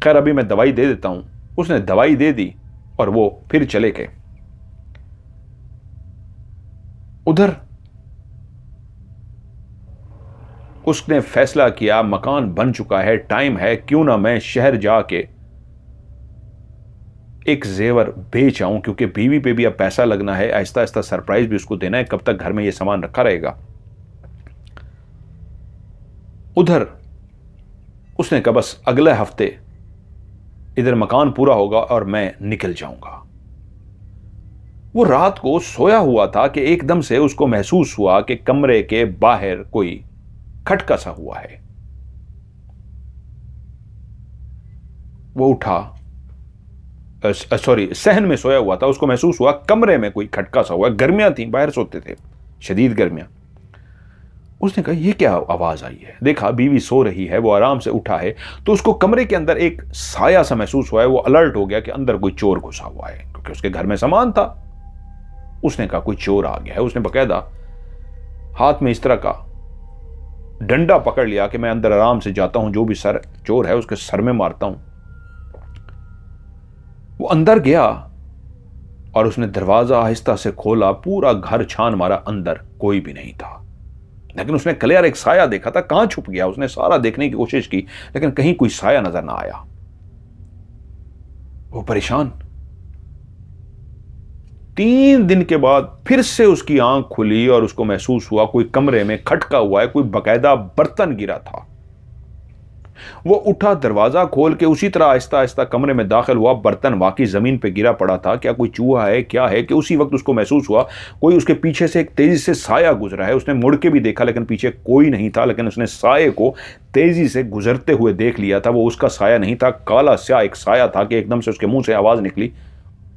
Speaker 1: खैर अभी मैं दवाई दे देता हूं। उसने दवाई दे दी और वो फिर चले गए। उधर उसने फैसला किया, मकान बन चुका है, टाइम है, क्यों ना मैं शहर जाके एक जेवर बेच आऊं, क्योंकि बीवी पे भी अब पैसा लगना है, आहिस्ता आहिस्ता सरप्राइज भी उसको देना है, कब तक घर में ये सामान रखा रहेगा। उधर उसने कहा बस अगले हफ्ते इधर मकान पूरा होगा और मैं निकल जाऊंगा। वो रात को सोया हुआ था कि एकदम से उसको महसूस हुआ कि कमरे के बाहर कोई खटका सा हुआ है। वो उठा, सॉरी सहन में सोया हुआ था, उसको महसूस हुआ कमरे में कोई खटका सा हुआ। गर्मियां थी, बाहर सोते थे, शदीद गर्मियां। उसने कहा ये क्या आवाज आई है। देखा बीवी सो रही है, वो आराम से उठा है तो उसको कमरे के अंदर एक साया सा महसूस हुआ है। वो अलर्ट हो गया कि अंदर कोई चोर घुसा हुआ है, क्योंकि उसके घर में सामान था। उसने कहा कोई चोर आ गया है। उसने बकायदा हाथ में इस तरह का डंडा पकड़ लिया कि मैं अंदर आराम से जाता हूं, जो भी सर चोर है उसके सर में मारता हूं। वो अंदर गया और उसने दरवाजा आहिस्ता से खोला, पूरा घर छान मारा, अंदर कोई भी नहीं था। लेकिन उसने क्लियर एक साया देखा था, कहां छुप गया। उसने सारा देखने की कोशिश की लेकिन कहीं कोई साया नजर ना आया। वो परेशान। 3 दिन के बाद फिर से उसकी आंख खुली और उसको महसूस हुआ कोई कमरे में खटका हुआ है, कोई बकायदा बर्तन गिरा था। वो उठा, दरवाजा खोल के उसी तरह आहिस्ता आहिस्ता कमरे में दाखिल हुआ। बर्तन वाकई जमीन पे गिरा पड़ा था। क्या कोई चूहा है, क्या है कि उसी वक्त उसको महसूस हुआ कोई उसके पीछे से एक तेजी से साया गुजरा है। उसने मुड़ के भी देखा लेकिन पीछे कोई नहीं था, लेकिन उसने साये को तेजी से गुजरते हुए देख लिया था। वो उसका साया नहीं था, काला स्या एक साया था कि एकदम से उसके मुंह से आवाज निकली,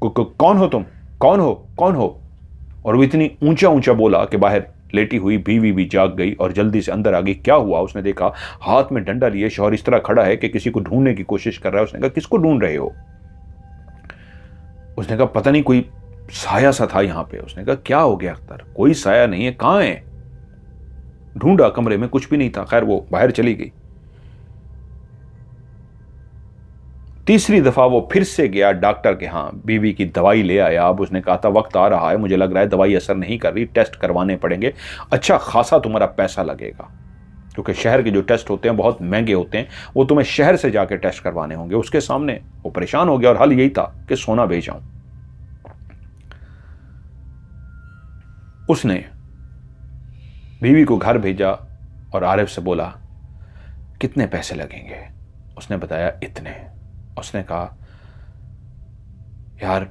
Speaker 1: कौन हो तुम, कौन हो, कौन हो। और वो इतनी ऊंचा ऊंचा बोला कि बाहर लेटी हुई बीवी भी जाग गई और जल्दी से अंदर आ गई। क्या हुआ? उसने देखा हाथ में डंडा लिए शौहर इस तरह खड़ा है कि किसी को ढूंढने की कोशिश कर रहा है। उसने कहा किसको ढूंढ रहे हो? उसने कहा पता नहीं, कोई साया सा था यहां पे। उसने कहा क्या हो गया अख्तर? कोई साया नहीं है, कहां है? ढूंढा, कमरे में कुछ भी नहीं था। खैर वो बाहर चली गई। तीसरी दफा वो फिर से गया डॉक्टर के यहां, बीवी की दवाई ले आया। अब उसने कहा था वक्त आ रहा है, मुझे लग रहा है दवाई असर नहीं कर रही, टेस्ट करवाने पड़ेंगे, अच्छा खासा तुम्हारा पैसा लगेगा, क्योंकि शहर के जो टेस्ट होते हैं बहुत महंगे होते हैं, वो तुम्हें शहर से जाके टेस्ट करवाने होंगे। उसके सामने वो परेशान हो गया और हल यही था कि सोना भेजाऊं। उसने बीवी को घर भेजा और आरिफ से बोला कितने पैसे लगेंगे? उसने बताया इतने। उसने कहा यार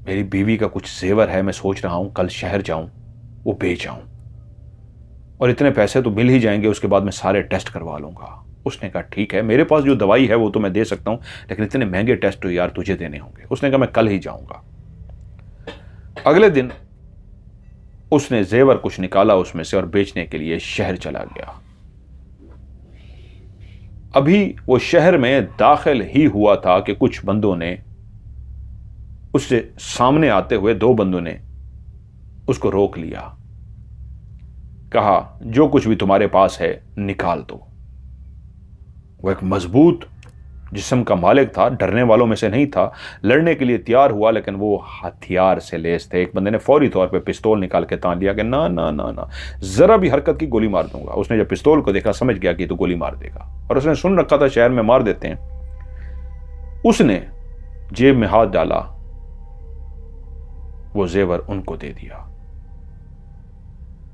Speaker 1: मेरी बीवी का कुछ जेवर है, मैं सोच रहा हूं कल शहर जाऊं, वो भेज जाऊं, और इतने पैसे तो मिल ही जाएंगे, उसके बाद मैं सारे टेस्ट करवा लूंगा। उसने कहा ठीक है, मेरे पास जो दवाई है वो तो मैं दे सकता हूं, लेकिन इतने महंगे टेस्ट तो यार तुझे देने होंगे। उसने कहा मैं कल ही जाऊंगा। अगले दिन उसने जेवर कुछ निकाला उसमें से और बेचने के लिए शहर चला गया। अभी वो शहर में दाखिल ही हुआ था कि कुछ बंदों ने उससे सामने आते हुए, 2 बंदों ने उसको रोक लिया। कहा जो कुछ भी तुम्हारे पास है निकाल दो। वो एक मजबूत जिस्म का मालिक था, डरने वालों में से नहीं था, लड़ने के लिए तैयार हुआ, लेकिन वो हथियार से लैस थे। एक बंदे ने फौरी तौर पे पिस्तौल निकाल के तान लिया कि ना ना ना ना, जरा भी हरकत की गोली मार दूंगा। उसने जब पिस्तौल को देखा समझ गया कि तो गोली मार देगा, और उसने सुन रखा था शहर में मार देते हैं। उसने जेब में हाथ डाला, वो जेवर उनको दे दिया,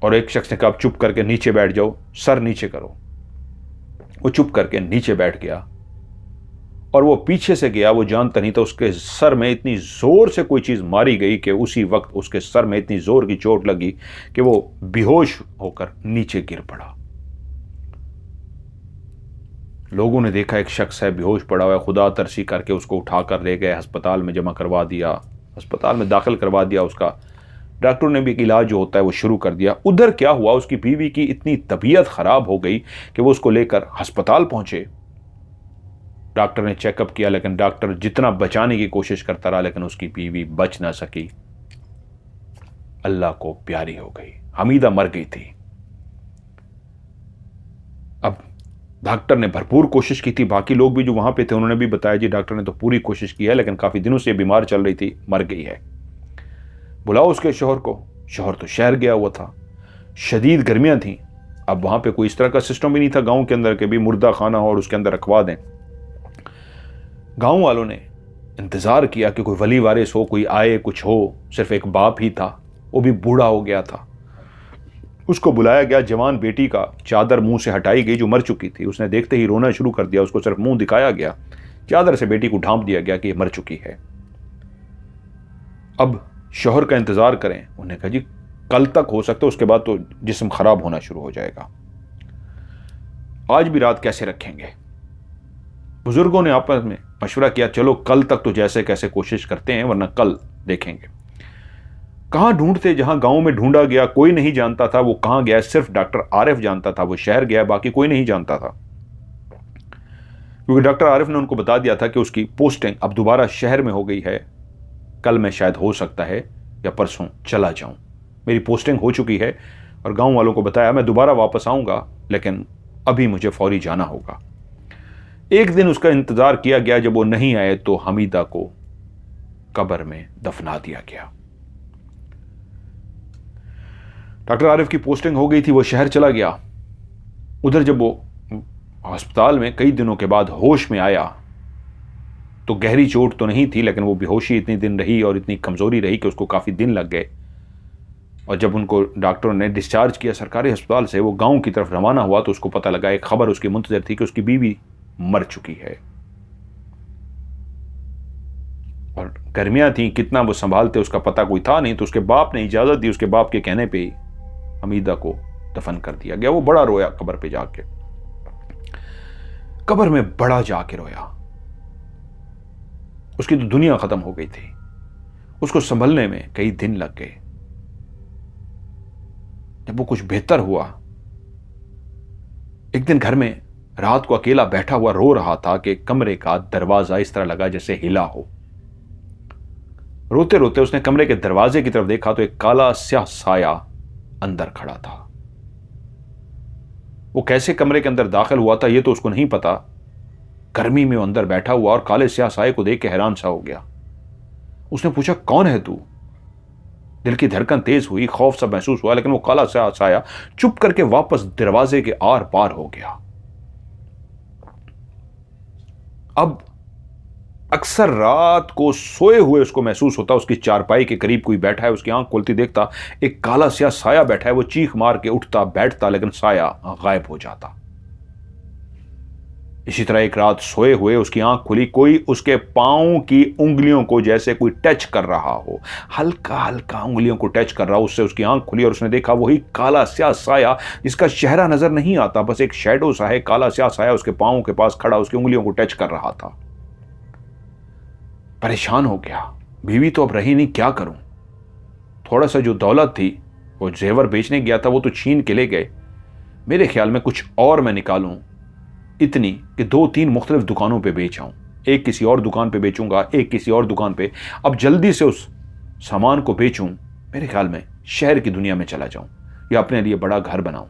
Speaker 1: और एक शख्स ने कहा चुप करके नीचे बैठ जाओ, सर नीचे करो। वो चुप करके नीचे बैठ गया और वो पीछे से गया। वो जानता नहीं था उसके सर में इतनी जोर से कोई चीज मारी गई कि उसी वक्त उसके सर में इतनी जोर की चोट लगी कि वो बेहोश होकर नीचे गिर पड़ा। लोगों ने देखा एक शख्स है बेहोश पड़ा हुआ है, खुदा तरसी करके उसको उठाकर ले गए, अस्पताल में जमा करवा दिया, अस्पताल में दाखिल करवा दिया। उसका डॉक्टर ने भी एक इलाज जो होता है वो शुरू कर दिया। उधर क्या हुआ, उसकी बीवी की इतनी तबीयत खराब हो गई कि वो उसको लेकर अस्पताल पहुंचे। डॉक्टर ने चेकअप किया, लेकिन डॉक्टर जितना बचाने की कोशिश करता रहा, लेकिन उसकी बीवी बच ना सकी, अल्लाह को प्यारी हो गई। हमीदा मर गई थी। अब डॉक्टर ने भरपूर कोशिश की थी, बाकी लोग भी जो वहां पे थे उन्होंने भी बताया जी डॉक्टर ने तो पूरी कोशिश की है, लेकिन काफी दिनों से बीमार चल रही थी, मर गई है। बुलाओ उसके शौहर को। शौहर तो शहर गया हुआ था, शदीद गर्मियां थी। अब वहां पे कोई इस तरह का सिस्टम भी नहीं था गांव के अंदर के भी मुर्दा खाना हो और उसके अंदर रखवा दें। गांव वालों ने इंतजार किया कि कोई वली वारिस हो, कोई आए, कुछ हो। सिर्फ एक बाप ही था, वो भी बूढ़ा हो गया था। उसको बुलाया गया। जवान बेटी का चादर मुंह से हटाई गई जो मर चुकी थी। उसने देखते ही रोना शुरू कर दिया। उसको सिर्फ मुंह दिखाया गया, चादर से बेटी को ढांप दिया गया कि ये मर चुकी है। अब शौहर का इंतजार करें। उन्होंने कहा जी कल तक हो सकता है, उसके बाद तो जिस्म खराब होना शुरू हो जाएगा। आज भी रात कैसे रखेंगे? बुजुर्गों ने आपस में मशवरा किया, चलो कल तक तो जैसे कैसे कोशिश करते हैं, वरना कल देखेंगे। कहाँ ढूंढते, जहां गांव में ढूंढा गया कोई नहीं जानता था वो कहां गया, सिर्फ डॉक्टर आरिफ जानता था वो शहर गया, बाकी कोई नहीं जानता था। क्योंकि डॉक्टर आरिफ ने उनको बता दिया था कि उसकी पोस्टिंग अब दोबारा शहर में हो गई है, कल मैं शायद हो सकता है या परसों चला जाऊं, मेरी पोस्टिंग हो चुकी है। और गांव वालों को बताया मैं दोबारा वापस आऊंगा, लेकिन अभी मुझे फौरी जाना होगा। एक दिन उसका इंतजार किया गया, जब वो नहीं आए तो हमीदा को कब्र में दफना दिया गया। डॉक्टर आरिफ की पोस्टिंग हो गई थी, वो शहर चला गया। उधर जब वो अस्पताल में कई दिनों के बाद होश में आया तो गहरी चोट तो नहीं थी, लेकिन वो बेहोशी इतनी दिन रही और इतनी कमजोरी रही कि उसको काफी दिन लग गए। और जब उनको डॉक्टरों ने डिस्चार्ज किया सरकारी अस्पताल से, वो गांव की तरफ रवाना हुआ तो उसको पता लगा, एक खबर उसकी मुंतजर थी कि उसकी बीवी मर चुकी है। और गर्मियां थी, कितना वो संभालते उसका पता कोई था नहीं, तो उसके बाप ने इजाजत दी, उसके बाप के कहने पे ही हमीदा को दफन कर दिया गया। वो बड़ा रोया कब्र पे जाके, कब्र में बड़ा जाके रोया। उसकी तो दुनिया खत्म हो गई थी, उसको संभलने में कई दिन लग गए। जब वो कुछ बेहतर हुआ, एक दिन घर में रात को अकेला बैठा हुआ रो रहा था कि कमरे का दरवाजा इस तरह लगा जैसे हिला हो। रोते रोते उसने कमरे के दरवाजे की तरफ देखा तो एक काला स्याह साया अंदर खड़ा था। वो कैसे कमरे के अंदर दाखिल हुआ था ये तो उसको नहीं पता। गर्मी में वो अंदर बैठा हुआ और काले स्याह साये को देख के हैरान सा हो गया। उसने पूछा, कौन है तू? दिल की धड़कन तेज हुई, खौफ सा महसूस हुआ, लेकिन वो काला स्याह साया चुप करके वापस दरवाजे के आर पार हो गया। अब अक्सर रात को सोए हुए उसको महसूस होता, उसकी चारपाई के करीब कोई बैठा है, उसकी आंख खोलती देखता एक काला स्याह साया बैठा है। वो चीख मार के उठता बैठता, लेकिन साया गायब हो जाता। इसी तरह एक रात सोए हुए उसकी आंख खुली, कोई उसके पांव की उंगलियों को जैसे कोई टच कर रहा हो, हल्का हल्का उंगलियों को टच कर रहा हो। उससे उसकी आंख खुली और उसने देखा वही काला स्याह साया, जिसका चेहरा नजर नहीं आता, बस एक शैडो सा है। काला स्याह साया उसके पांव के पास खड़ा उसकी उंगलियों को टच कर रहा था। परेशान हो गया, बीवी तो अब रही नहीं, क्या करूं? थोड़ा सा जो दौलत थी वो जेवर बेचने गया था, वो तो छीन के ले गए। मेरे ख्याल में कुछ और मैं निकालूं, इतनी कि 2-3 मुख्तलिफ दुकानों पे बेच आऊं। एक किसी और दुकान पे बेचूंगा, एक किसी और दुकान पे। अब जल्दी से उस सामान को बेचूं, मेरे ख्याल में शहर की दुनिया में चला जाऊं या अपने लिए बड़ा घर बनाऊं।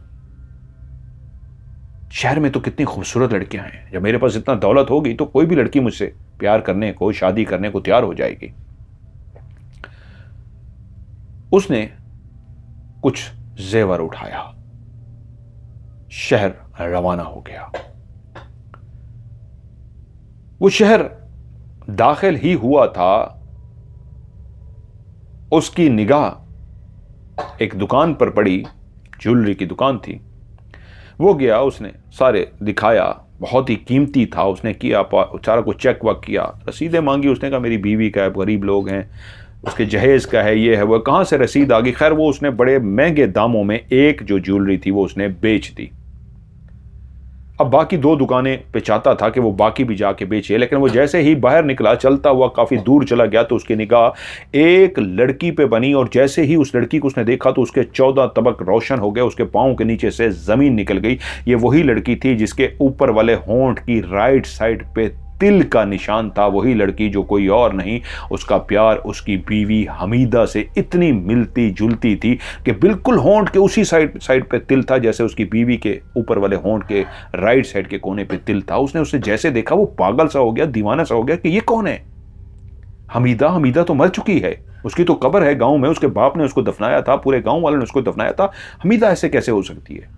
Speaker 1: शहर में तो कितनी खूबसूरत लड़कियां हैं, जब मेरे पास इतना दौलत होगी तो कोई भी लड़की मुझसे प्यार करने को, शादी करने को तैयार हो जाएगी। उसने कुछ जेवर उठाया, शहर रवाना हो गया। वो शहर दाखिल ही हुआ था, उसकी निगाह एक दुकान पर पड़ी, ज्वेलरी की दुकान थी। वो गया, उसने सारे दिखाया, बहुत ही कीमती था। उसने किया, सारा कुछ चेक वक किया, रसीदें मांगी। उसने कहा मेरी बीवी का है, गरीब लोग हैं, उसके जहेज का है, ये है वो। कहाँ से रसीद आ गई? खैर वो उसने बड़े महंगे दामों में एक जो ज्वेलरी थी वो उसने बेच दी। अब बाकी 2 दुकानें पे चाहता था कि वो बाकी भी जाके बेचे, लेकिन वो जैसे ही बाहर निकला, चलता हुआ काफी दूर चला गया, तो उसकी निगाह एक लड़की पे बनी। और जैसे ही उस लड़की को उसने देखा तो उसके 14 तबक रोशन हो गए, उसके पांव के नीचे से जमीन निकल गई। ये वही लड़की थी जिसके ऊपर वाले होंठ की राइट साइड पे तिल का निशान था। वही लड़की जो कोई और नहीं, उसका प्यार उसकी बीवी हमीदा से इतनी मिलती जुलती थी कि बिल्कुल होंठ के उसी साइड पे तिल था जैसे उसकी बीवी के ऊपर वाले होंठ के राइट साइड के कोने पे तिल था। उसने उसे जैसे देखा वो पागल सा हो गया, दीवाना सा हो गया कि ये कौन है? हमीदा तो मर चुकी है, उसकी तो कब्र है गांव में, उसके बाप ने उसको दफनाया था, पूरे गांव वालों ने उसको दफनाया था। हमीदा ऐसे कैसे हो सकती है?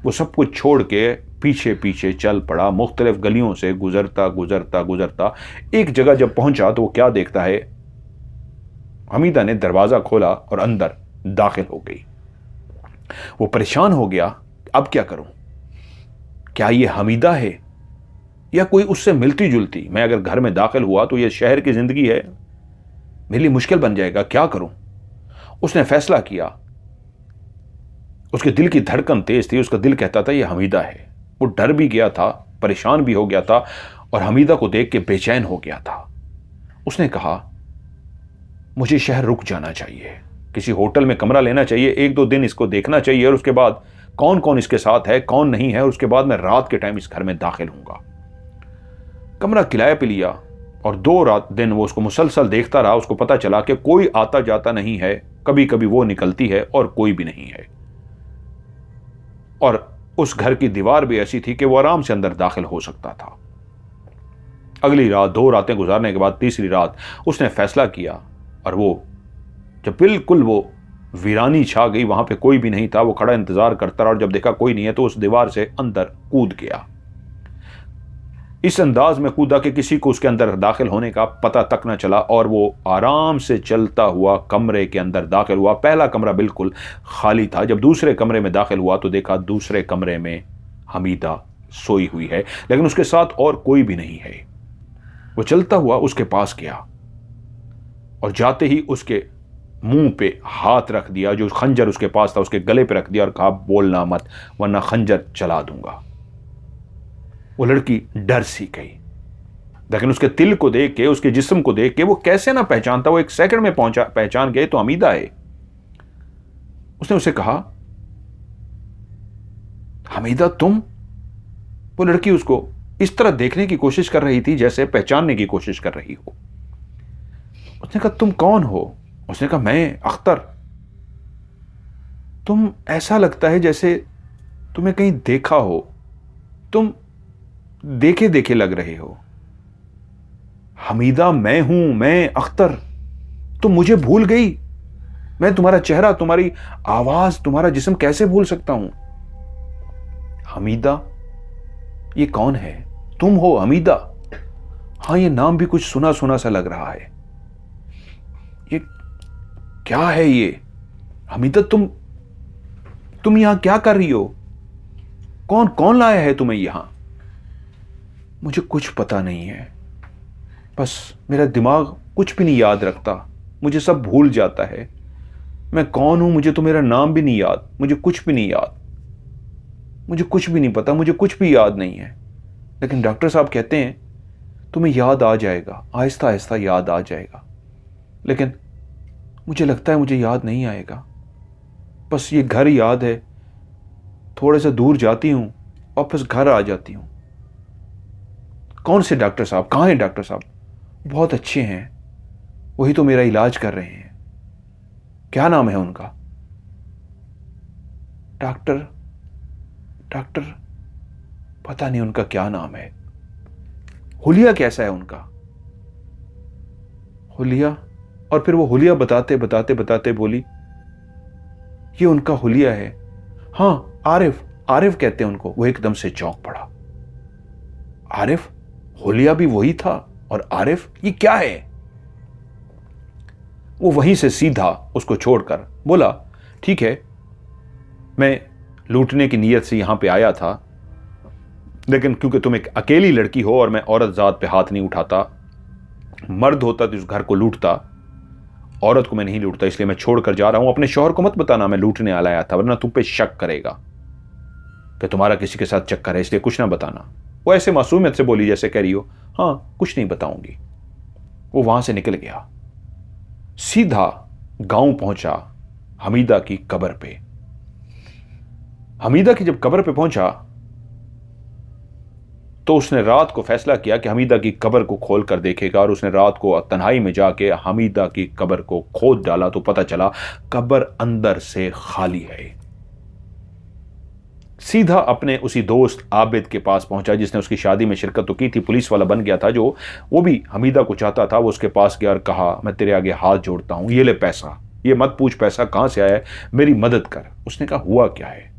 Speaker 1: वो सब कुछ छोड़ के पीछे पीछे चल पड़ा, मुख्तलिफ गलियों से गुजरता गुजरता गुजरता एक जगह जब पहुंचा तो वो क्या देखता है, हमीदा ने दरवाजा खोला और अंदर दाखिल हो गई। वो परेशान हो गया, अब क्या करूं? क्या ये हमीदा है या कोई उससे मिलती जुलती? मैं अगर घर में दाखिल हुआ तो ये शहर की जिंदगी है, मेरे लिए मुश्किल बन जाएगा, क्या करूं? उसने फैसला किया। उसके दिल की धड़कन तेज थी, उसका दिल कहता था ये हमीदा है। वो डर भी गया था, परेशान भी हो गया था और हमीदा को देख के बेचैन हो गया था। उसने कहा मुझे शहर रुक जाना चाहिए, किसी होटल में कमरा लेना चाहिए, 1-2 दिन इसको देखना चाहिए और उसके बाद कौन कौन इसके साथ है, कौन नहीं है, और उसके बाद मैं रात के टाइम इस घर में दाखिल हूंगा। कमरा किराए पे लिया और 2 दिन वो उसको मुसलसल देखता रहा। उसको पता चला कि कोई आता जाता नहीं है, कभी कभी वो निकलती है और कोई भी नहीं है। और उस घर की दीवार भी ऐसी थी कि वो आराम से अंदर दाखिल हो सकता था। अगली रात, 2 रातें गुजारने के बाद तीसरी रात उसने फैसला किया, और वो जब बिल्कुल वो वीरानी छा गई, वहां पे कोई भी नहीं था, वो खड़ा इंतजार करता रहा और जब देखा कोई नहीं है तो उस दीवार से अंदर कूद गया। इस अंदाज में कूदा कि किसी को उसके अंदर दाखिल होने का पता तक न चला, और वो आराम से चलता हुआ कमरे के अंदर दाखिल हुआ। पहला कमरा बिल्कुल खाली था। जब दूसरे कमरे में दाखिल हुआ तो देखा दूसरे कमरे में हमीदा सोई हुई है, लेकिन उसके साथ और कोई भी नहीं है। वो चलता हुआ उसके पास गया और जाते ही उसके मुंह पे हाथ रख दिया, जो खंजर उसके पास था उसके गले पे रख दिया और कहा, बोलना मत वरना खंजर चला दूंगा। वो लड़की डर सी गई, लेकिन उसके तिल को देख के, उसके जिस्म को देख के वो कैसे ना पहचानता। वो 1 सेकंड में पहचान गए तो हमीदा है। उसने उसे कहा, हमीदा तुम? वो लड़की उसको इस तरह देखने की कोशिश कर रही थी जैसे पहचानने की कोशिश कर रही हो। उसने कहा, तुम कौन हो? उसने कहा, मैं अख्तर। तुम ऐसा लगता है जैसे तुम्हें कहीं देखा हो, तुम देखे देखे लग रहे हो। हमीदा मैं हूं, मैं अख्तर। तुम मुझे भूल गई? मैं तुम्हारा चेहरा, तुम्हारी आवाज, तुम्हारा जिस्म कैसे भूल सकता हूं? हमीदा, ये कौन है? तुम हो हमीदा? हां, ये नाम भी कुछ सुना सुना सा लग रहा है। ये क्या है ये? हमीदा, तुम यहां क्या कर रही हो? कौन कौन लाया है तुम्हें यहां? मुझे कुछ पता नहीं है, बस मेरा दिमाग कुछ भी नहीं याद रखता, मुझे सब भूल जाता है। मैं कौन हूं मुझे तो मेरा नाम भी नहीं याद, मुझे कुछ भी नहीं याद, मुझे कुछ भी नहीं पता, मुझे कुछ भी याद नहीं है। लेकिन डॉक्टर साहब कहते हैं तुम्हें याद आ जाएगा, आहिस्ता आहिस्ता याद आ जाएगा। लेकिन मुझे लगता है मुझे याद नहीं आएगा। बस ये घर याद है, थोड़े से दूर जाती हूं, वापस घर आ जाती हूं। कौन से डॉक्टर साहब? कहाँ हैं डॉक्टर साहब? बहुत अच्छे हैं, वही तो मेरा इलाज कर रहे हैं। क्या नाम है उनका? डॉक्टर पता नहीं उनका क्या नाम है। हुलिया कैसा है उनका? हुलिया? और फिर वो हुलिया बताते बताते बताते बोली, ये उनका हुलिया है। हां, आरिफ कहते हैं उनको। वो एकदम से चौंक पड़ा। आरिफ? हुलिया भी वही था और आरिफ, ये क्या है? वो वहीं से सीधा उसको छोड़कर बोला, ठीक है, मैं लूटने की नीयत से यहां पे आया था, लेकिन क्योंकि तुम एक अकेली लड़की हो और मैं औरत जात पे हाथ नहीं उठाता, मर्द होता तो इस घर को लूटता, औरत को मैं नहीं लूटता, इसलिए मैं छोड़कर जा रहा हूं। अपने शौहर को मत बताना मैं लूटने आया था, वरना तुम पे शक करेगा कि तुम्हारा किसी के साथ चक्कर है, इसलिए कुछ ना बताना। वो ऐसे मासूमियत से बोली जैसे कह रही हो, हां कुछ नहीं बताऊंगी। वो वहां से निकल गया, सीधा गांव पहुंचा हमीदा की कब्र पे। हमीदा की जब कब्र पे पहुंचा तो उसने रात को फैसला किया कि हमीदा की कब्र को खोल कर देखेगा, और उसने रात को तन्हाई में जाके हमीदा की कब्र को खोद डाला तो पता चला कब्र अंदर से खाली है। सीधा अपने उसी दोस्त आबिद के पास पहुंचा जिसने उसकी शादी में शिरकत तो की थी, पुलिस वाला बन गया था, जो वो भी हमीदा को चाहता था। वो उसके पास गया और कहा, मैं तेरे आगे हाथ जोड़ता हूं, ये ले पैसा, ये मत पूछ पैसा कहां से आया है, मेरी मदद कर। उसने कहा, हुआ क्या है?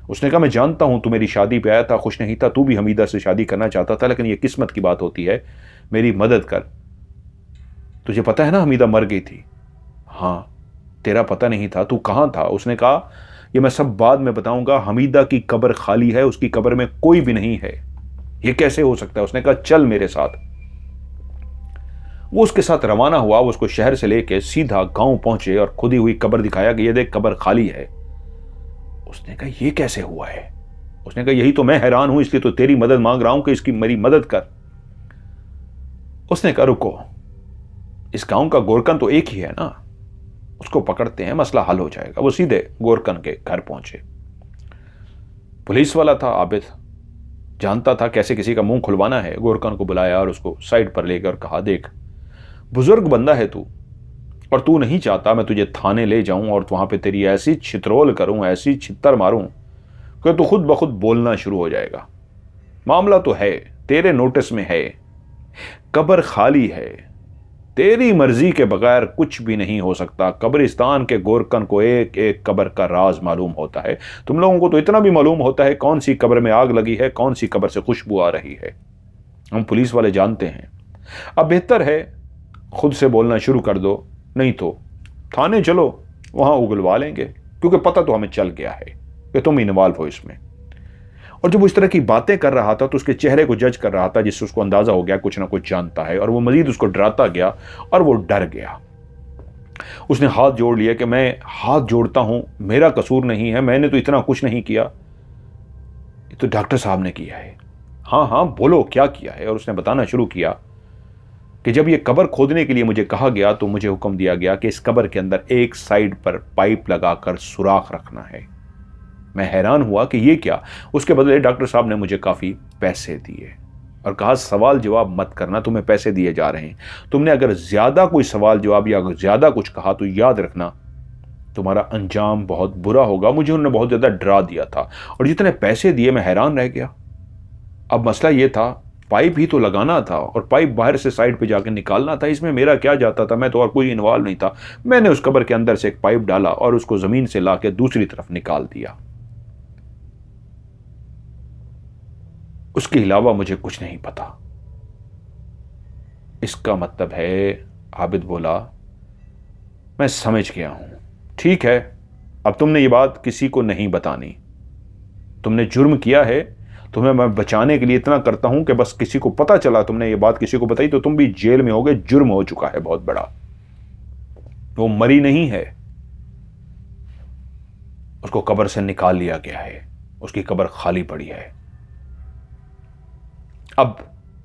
Speaker 1: उसने कहा, मैं जानता हूं तू मेरी शादी पे आया था, खुश नहीं था, तू भी हमीदा से शादी करना चाहता था, लेकिन ये किस्मत की बात होती है, मेरी मदद कर। तुझे पता है ना हमीदा मर गई थी। हां, तेरा पता नहीं था, तू कहां था? उसने कहा, ये मैं सब बाद में बताऊंगा, हमीदा की कब्र खाली है, उसकी कब्र में कोई भी नहीं है, ये कैसे हो सकता है? उसने कहा, चल मेरे साथ। वो उसके साथ रवाना हुआ। वो उसको शहर से लेके सीधा गांव पहुंचे और खुदी हुई कब्र दिखाया कि ये देख कब्र खाली है। उसने कहा, ये कैसे हुआ है? उसने कहा, यही तो मैं हैरान हूं, इसलिए तो तेरी मदद मांग रहा हूं कि इसकी मेरी मदद कर। उसने कहा, रुको, इस गांव का गोरकन तो एक ही है ना, उसको पकड़ते हैं, मसला हल हो जाएगा। वो सीधे गोरकन के घर पहुंचे। पुलिस वाला था आबिद, जानता था कैसे किसी का मुंह खुलवाना है। गोरकन को बुलाया और उसको साइड पर लेकर कहा, देख बुजुर्ग बंदा है तू, और तू नहीं चाहता मैं तुझे थाने ले जाऊं और वहां पे तेरी ऐसी छित्रोल करूं, ऐसी छित्तर मारूं कि तू खुद ब खुद बोलना शुरू हो जाएगा। मामला तो है, तेरे नोटिस में है, कब्र खाली है, तेरी मर्जी के बगैर कुछ भी नहीं हो सकता। कब्रिस्तान के गोरकन को एक एक कब्र का राज मालूम होता है। तुम लोगों को तो इतना भी मालूम होता है कौन सी कब्र में आग लगी है, कौन सी कब्र से खुशबू आ रही है। हम पुलिस वाले जानते हैं। अब बेहतर है खुद से बोलना शुरू कर दो, नहीं तो थाने चलो, वहां उगलवा लेंगे, क्योंकि पता तो हमें चल गया है कि तुम इन्वॉल्व हो इसमें। और जब वो इस तरह की बातें कर रहा था तो उसके चेहरे को जज कर रहा था, जिससे उसको अंदाजा हो गया कुछ ना कुछ जानता है, और वो मजीद उसको डराता गया और वो डर गया। उसने हाथ जोड़ लिया कि मैं हाथ जोड़ता हूं, मेरा कसूर नहीं है, मैंने तो इतना कुछ नहीं किया, ये तो डॉक्टर साहब ने किया है। हाँ हाँ बोलो क्या किया है। और उसने बताना शुरू किया कि जब ये कब्र खोदने के लिए मुझे कहा गया तो मुझे हुक्म दिया गया कि इस कब्र के अंदर एक साइड पर पाइप लगाकर सुराख रखना है। मैं हैरान हुआ कि ये क्या। उसके बदले डॉक्टर साहब ने मुझे काफी पैसे दिए और कहा सवाल जवाब मत करना, तुम्हें पैसे दिए जा रहे हैं, तुमने अगर ज्यादा कोई सवाल जवाब या अगर ज्यादा कुछ कहा तो याद रखना तुम्हारा अंजाम बहुत बुरा होगा। मुझे उन्होंने बहुत ज्यादा डरा दिया था और जितने पैसे दिए मैं हैरान रह गया। अब मसला यह था पाइप ही तो लगाना था और पाइप बाहर से साइड पे जाके निकालना था, इसमें मेरा क्या जाता था, मैं तो और कोई इन्वॉल्व नहीं था। मैंने उस कब्र के अंदर से एक पाइप डाला और उसको जमीन से लाके दूसरी तरफ निकाल दिया, उसके अलावा मुझे कुछ नहीं पता। इसका मतलब है, आबिद बोला, मैं समझ गया हूं, ठीक है, अब तुमने ये बात किसी को नहीं बतानी, तुमने जुर्म किया है, तुम्हें मैं बचाने के लिए इतना करता हूं कि बस किसी को पता चला तुमने ये बात किसी को बताई तो तुम भी जेल में होगे, जुर्म हो चुका है बहुत बड़ा। वो मरी नहीं है, उसको कब्र से निकाल लिया गया है, उसकी कब्र खाली पड़ी है। अब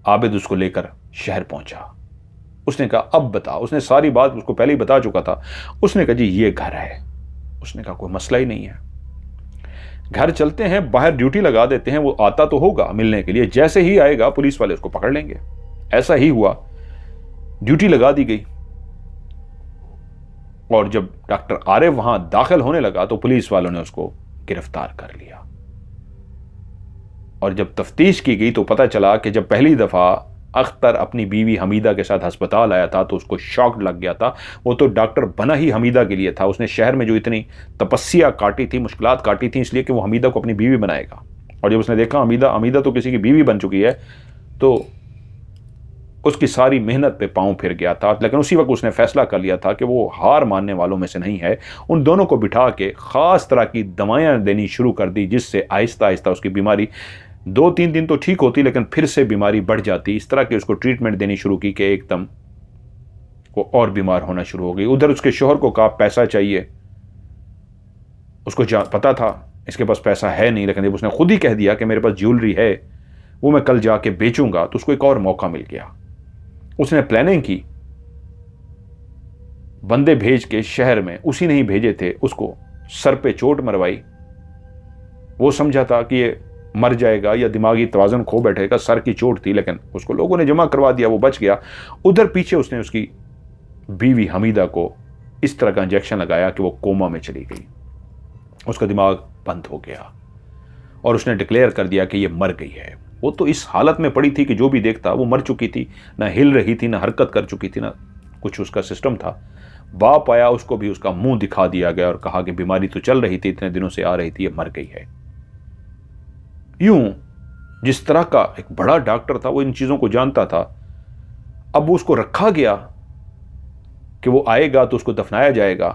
Speaker 1: आबिद उसको लेकर शहर पहुंचा। उसने कहा अब बता, उसने सारी बात उसको पहले ही बता चुका था। उसने कहा जी ये घर है। उसने कहा कोई मसला ही नहीं है, घर चलते हैं, बाहर ड्यूटी लगा देते हैं, वो आता तो होगा मिलने के लिए, जैसे ही आएगा पुलिस वाले उसको पकड़ लेंगे। ऐसा ही हुआ, ड्यूटी लगा दी गई और जब डॉक्टर आरिफ वहां दाखिल होने लगा तो पुलिस वालों ने उसको गिरफ्तार कर लिया। और जब तफ्तीश की गई तो पता चला कि जब पहली दफा अख्तर अपनी बीवी हमीदा के साथ अस्पताल आया था तो उसको शॉक लग गया था। वो तो डॉक्टर बना ही हमीदा के लिए था। उसने शहर में जो इतनी तपस्या काटी थी, मुश्किलात काटी थी, इसलिए कि वो हमीदा को अपनी बीवी बनाएगा। और जब उसने देखा हमीदा तो किसी की बीवी बन चुकी है तो उसकी सारी मेहनत पे पांव फिर गया था। लेकिन उसी वक्त उसने फैसला कर लिया था कि वो हार मानने वालों में से नहीं है। उन दोनों को बिठा के ख़ास तरह की दवाएं देनी शुरू कर दी, जिससे आहिस्ता आहिस्ता उसकी बीमारी 2-3 दिन तो ठीक होती लेकिन फिर से बीमारी बढ़ जाती। इस तरह की उसको ट्रीटमेंट देनी शुरू की कि एकदम वो और बीमार होना शुरू हो गई। उधर उसके शोहर को कहा पैसा चाहिए, उसको पता था इसके पास पैसा है नहीं, लेकिन जब उसने खुद ही कह दिया कि मेरे पास ज्वेलरी है वो मैं कल जाके बेचूंगा, तो उसको एक और मौका मिल गया। उसने प्लानिंग की, बंदे भेज के शहर में, उसी ने ही भेजे थे, उसको सर पे चोट मरवाई। वो समझा था कि ये मर जाएगा या दिमागी तवाज़ुन खो बैठेगा, सर की चोट थी, लेकिन उसको लोगों ने जमा करवा दिया, वो बच गया। उधर पीछे उसने उसकी बीवी हमीदा को इस तरह का इंजेक्शन लगाया कि वो कोमा में चली गई, उसका दिमाग बंद हो गया और उसने डिक्लेयर कर दिया कि ये मर गई है। वो तो इस हालत में पड़ी थी कि जो भी देखता वो मर चुकी थी, ना हिल रही थी, ना हरकत कर चुकी थी, ना कुछ उसका सिस्टम था। बाप आया, उसको भी उसका मुंह दिखा दिया गया और कहा कि बीमारी तो चल रही थी, इतने दिनों से आ रही थी, ये मर गई है। यूं जिस तरह का एक बड़ा डॉक्टर था, वो इन चीजों को जानता था। अब वो उसको रखा गया कि वो आएगा तो उसको दफनाया जाएगा।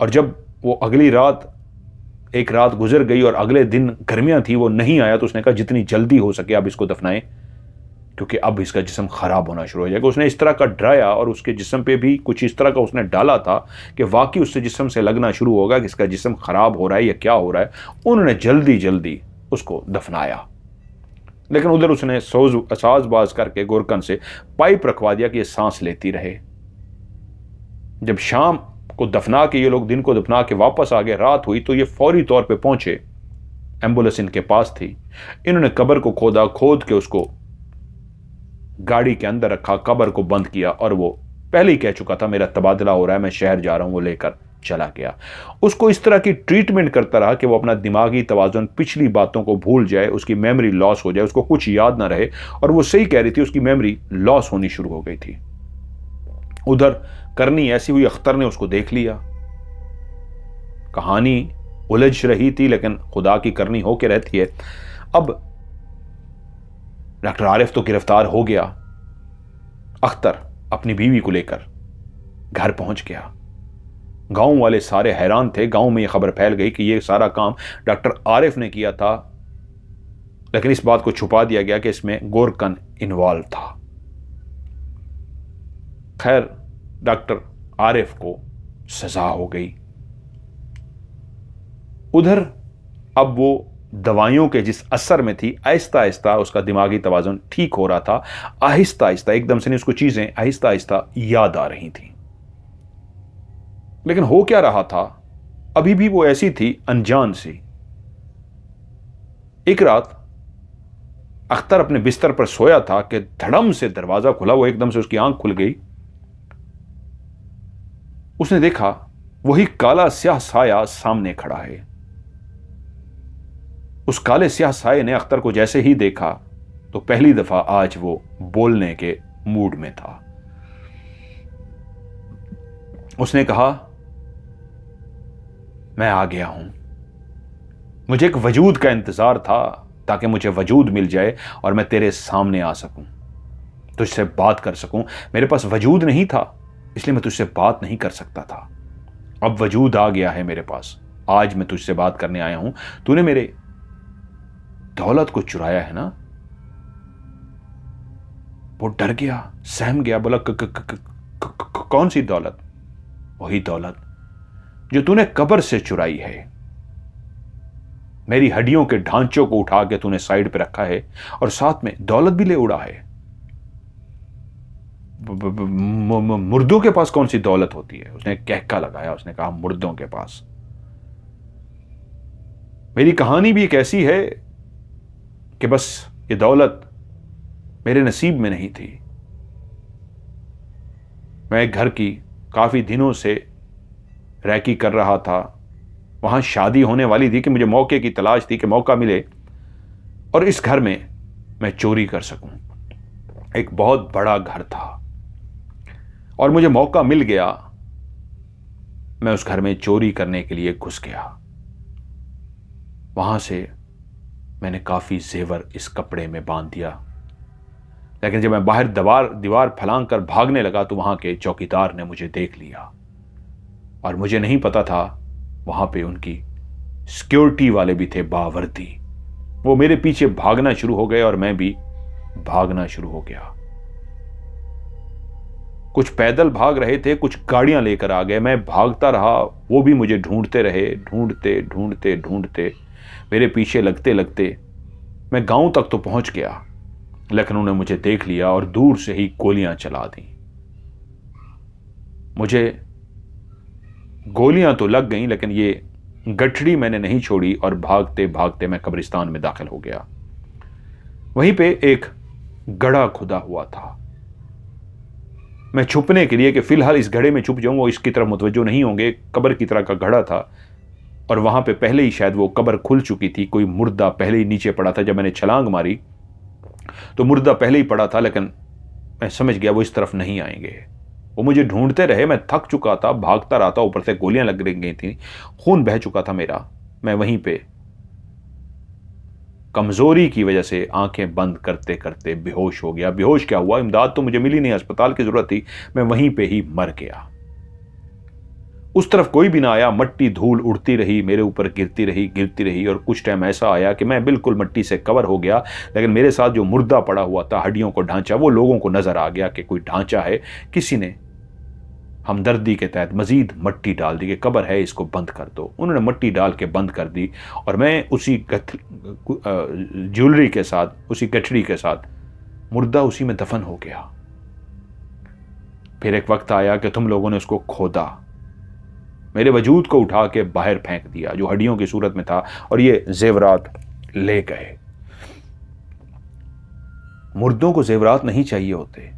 Speaker 1: और जब वो अगली रात, एक रात गुजर गई और अगले दिन गर्मियां थी, वो नहीं आया, तो उसने कहा जितनी जल्दी हो सके अब इसको दफनाएं, क्योंकि अब इसका जिस्म खराब होना शुरू हो जाएगा। उसने इस तरह का डराया और उसके जिस्म पे भी कुछ इस तरह का उसने डाला था कि वाकई उससे जिस्म से लगना शुरू होगा कि इसका जिस्म खराब हो रहा है या क्या हो रहा है। उन्होंने जल्दी जल्दी उसको दफनाया, लेकिन उधर उसने साजबाज करके गोरकन से पाइप रखवा दिया कि ये सांस लेती रहे। जब शाम को दफना के, ये लोग दिन को दफना के वापस आ गए, रात हुई तो ये फौरी तौर पे पहुंचे, एम्बुलेंस इनके पास थी। इन्होंने कब्र को खोदा, खोद के उसको गाड़ी के अंदर रखा, कब्र को बंद किया, और वो पहले ही कह चुका था मेरा तबादला हो रहा है, मैं शहर जा रहा हूं, वो लेकर चला गया। उसको इस तरह की ट्रीटमेंट करता रहा कि वो अपना दिमागी तवाज़ुन, पिछली बातों को भूल जाए, उसकी मेमोरी लॉस हो जाए, उसको कुछ याद ना रहे। और वो सही कह रही थी, उसकी मेमोरी लॉस होनी शुरू हो गई थी। उधर करनी ऐसी हुई, अख्तर ने उसको देख लिया। कहानी उलझ रही थी, लेकिन खुदा की करनी होके रहती है। अब डॉक्टर आरिफ तो गिरफ्तार हो गया। अख्तर अपनी बीवी को लेकर घर पहुंच गया। गांव वाले सारे हैरान थे। गांव में यह खबर फैल गई कि यह सारा काम डॉक्टर आरिफ ने किया था, लेकिन इस बात को छुपा दिया गया कि इसमें गोरकन इन्वॉल्व था। खैर, डॉक्टर आरिफ को सजा हो गई। उधर अब वो दवाइयों के जिस असर में थी, आहिस्ता आहिस्ता उसका दिमागी तवाज़ुन ठीक हो रहा था। आहिस्ता आहिस्ता, एकदम से नहीं, उसको चीजें आहिस्ता आहिस्ता याद आ रही थी। लेकिन हो क्या रहा था, अभी भी वो ऐसी थी, अनजान सी। एक रात अख्तर अपने बिस्तर पर सोया था कि धड़म से दरवाजा खुला। वो एकदम से उसकी आंख खुल गई। उसने देखा वही काला स्याह साया सामने खड़ा है। उस काले स्याह साये ने अख्तर को जैसे ही देखा तो पहली दफा आज वो बोलने के मूड में था। उसने कहा, मैं आ गया हूं। मुझे एक वजूद का इंतजार था ताकि मुझे वजूद मिल जाए और मैं तेरे सामने आ सकूं, तुझसे बात कर सकूं। मेरे पास वजूद नहीं था, इसलिए मैं तुझसे बात नहीं कर सकता था। अब वजूद आ गया है मेरे पास, आज मैं तुझसे बात करने आया हूं। तूने मेरे दौलत को चुराया है ना। वो डर गया, सहम गया, बोला कौन सी दौलत? वही दौलत जो तूने कब्र से चुराई है। मेरी हड्डियों के ढांचों को उठा के तूने साइड पे रखा है और साथ में दौलत भी ले उड़ा है। मुर्दों के पास कौन सी दौलत होती है? उसने कहका लगाया, उसने कहा मुर्दों के पास। मेरी कहानी भी एक ऐसी है कि बस ये दौलत मेरे नसीब में नहीं थी। मैं एक घर की काफी दिनों से रैकी कर रहा था। वहां शादी होने वाली थी कि मुझे मौके की तलाश थी कि मौका मिले और इस घर में मैं चोरी कर सकूं। एक बहुत बड़ा घर था और मुझे मौका मिल गया। मैं उस घर में चोरी करने के लिए घुस गया। वहां से मैंने काफी जेवर इस कपड़े में बांध दिया, लेकिन जब मैं बाहर दीवार फलांग कर भागने लगा तो वहां के चौकीदार ने मुझे देख लिया और मुझे नहीं पता था वहां पे उनकी सिक्योरिटी वाले भी थे बावर्दी। वो मेरे पीछे भागना शुरू हो गए और मैं भी भागना शुरू हो गया। कुछ पैदल भाग रहे थे, कुछ गाड़ियां लेकर आ गए। मैं भागता रहा, वो भी मुझे ढूंढते रहे। ढूंढते ढूंढते ढूंढते मेरे पीछे लगते लगते मैं गांव तक तो पहुंच गया, लेकिन उन्होंने मुझे देख लिया और दूर से ही गोलियां चला दी। मुझे गोलियां तो लग गईं, लेकिन ये गठड़ी मैंने नहीं छोड़ी और भागते भागते मैं कब्रिस्तान में दाखिल हो गया। वहीं पे एक गड़ा खुदा हुआ था। मैं छुपने के लिए कि फिलहाल इस गड्ढे में छुप जाऊंगा, इसकी तरफ मुतवज्जो नहीं होंगे। कब्र की तरह का गड्ढा था और वहां पे पहले ही शायद वो कब्र खुल चुकी थी। कोई मुर्दा पहले ही नीचे पड़ा था। जब मैंने छलांग मारी तो मुर्दा पहले ही पड़ा था, लेकिन मैं समझ गया वो इस तरफ नहीं आएंगे। वो मुझे ढूंढते रहे। मैं थक चुका था, भागता रहा था, ऊपर से गोलियां लग गई थी, खून बह चुका था मेरा। मैं वहीं पे कमजोरी की वजह से आंखें बंद करते करते बेहोश हो गया। बेहोश क्या हुआ, इमदाद तो मुझे मिली नहीं, अस्पताल की जरूरत थी। मैं वहीं पे ही मर गया। उस तरफ कोई भी ना आया। मट्टी धूल उड़ती रही, मेरे ऊपर गिरती रही और कुछ टाइम ऐसा आया कि मैं बिल्कुल मट्टी से कवर हो गया। लेकिन मेरे साथ जो मुर्दा पड़ा हुआ था, हड्डियों को ढांचा, वो लोगों को नजर आ गया कि कोई ढांचा है। किसी ने हमदर्दी के तहत मजीद मट्टी डाल दी कि कब्र है, इसको बंद कर दो। उन्होंने मट्टी डाल के बंद कर दी और मैं उसी ज्वेलरी के साथ, उसी गठड़ी के साथ मुर्दा उसी में दफन हो गया। फिर एक वक्त आया कि तुम लोगों ने उसको खोदा मेरे वजूद को उठा के बाहर फेंक दिया जो हड्डियों की सूरत में था, और ये जेवरात ले गए। मुर्दों को जेवरात नहीं चाहिए होते,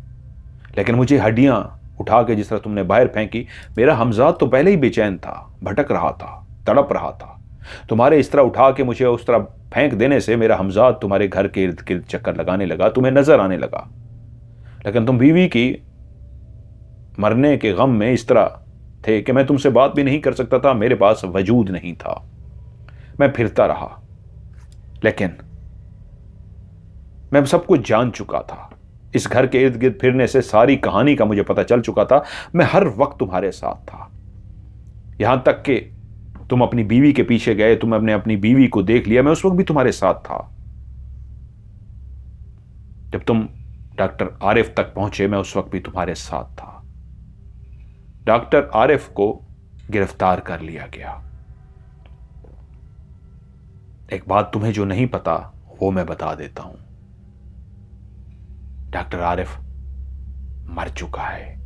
Speaker 1: लेकिन मुझे हड्डियां उठा के जिस तरह तुमने बाहर फेंकी, मेरा हमजाद तो पहले ही बेचैन था, भटक रहा था, तड़प रहा था। तुम्हारे इस तरह उठा के मुझे उस तरह फेंक देने से मेरा हमजाद तुम्हारे घर के इर्द गिर्द चक्कर लगाने लगा, तुम्हें नजर आने लगा। लेकिन तुम बीवी की मरने के गम में इस तरह थे कि मैं तुमसे बात भी नहीं कर सकता था, मेरे पास वजूद नहीं था। मैं फिरता रहा, लेकिन मैं सब कुछ जान चुका था। इस घर के इर्द गिर्द फिरने से सारी कहानी का मुझे पता चल चुका था। मैं हर वक्त तुम्हारे साथ था, यहां तक कि तुम अपनी बीवी के पीछे गए, तुमने अपनी बीवी को देख लिया, मैं उस वक्त भी तुम्हारे साथ था। जब तुम डॉक्टर आरिफ तक पहुंचे, मैं उस वक्त भी तुम्हारे साथ था। डॉक्टर आरिफ को गिरफ्तार कर लिया गया। एक बात तुम्हें जो नहीं पता वो मैं बता देता हूं, डॉक्टर आरिफ मर चुका है।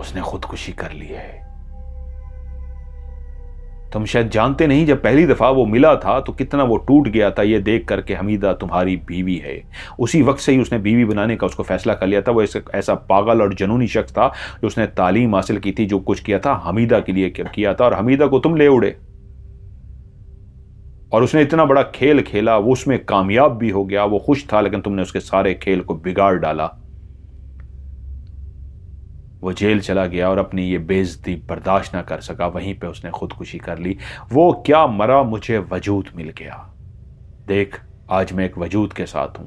Speaker 1: उसने खुदकुशी कर ली है। तुम शायद जानते नहीं, जब पहली दफा वो मिला था तो कितना वो टूट गया था ये देख करके हमीदा तुम्हारी बीवी है। उसी वक्त से ही उसने बीवी बनाने का उसको फैसला कर लिया था। वो ऐसा पागल और जुनूनी शख्स था जो उसने तालीम हासिल की थी, जो कुछ किया था हमीदा के लिए किया था, और हमीदा को तुम ले उड़े। और उसने इतना बड़ा खेल खेला, वो उसमें कामयाब भी हो गया, वो खुश था, लेकिन तुमने उसके सारे खेल को बिगाड़ डाला। वो जेल चला गया और अपनी ये बेइज्जती बर्दाश्त ना कर सका, वहीं पे उसने खुदकुशी कर ली। वो क्या मरा, मुझे वजूद मिल गया। देख, आज मैं एक वजूद के साथ हूं।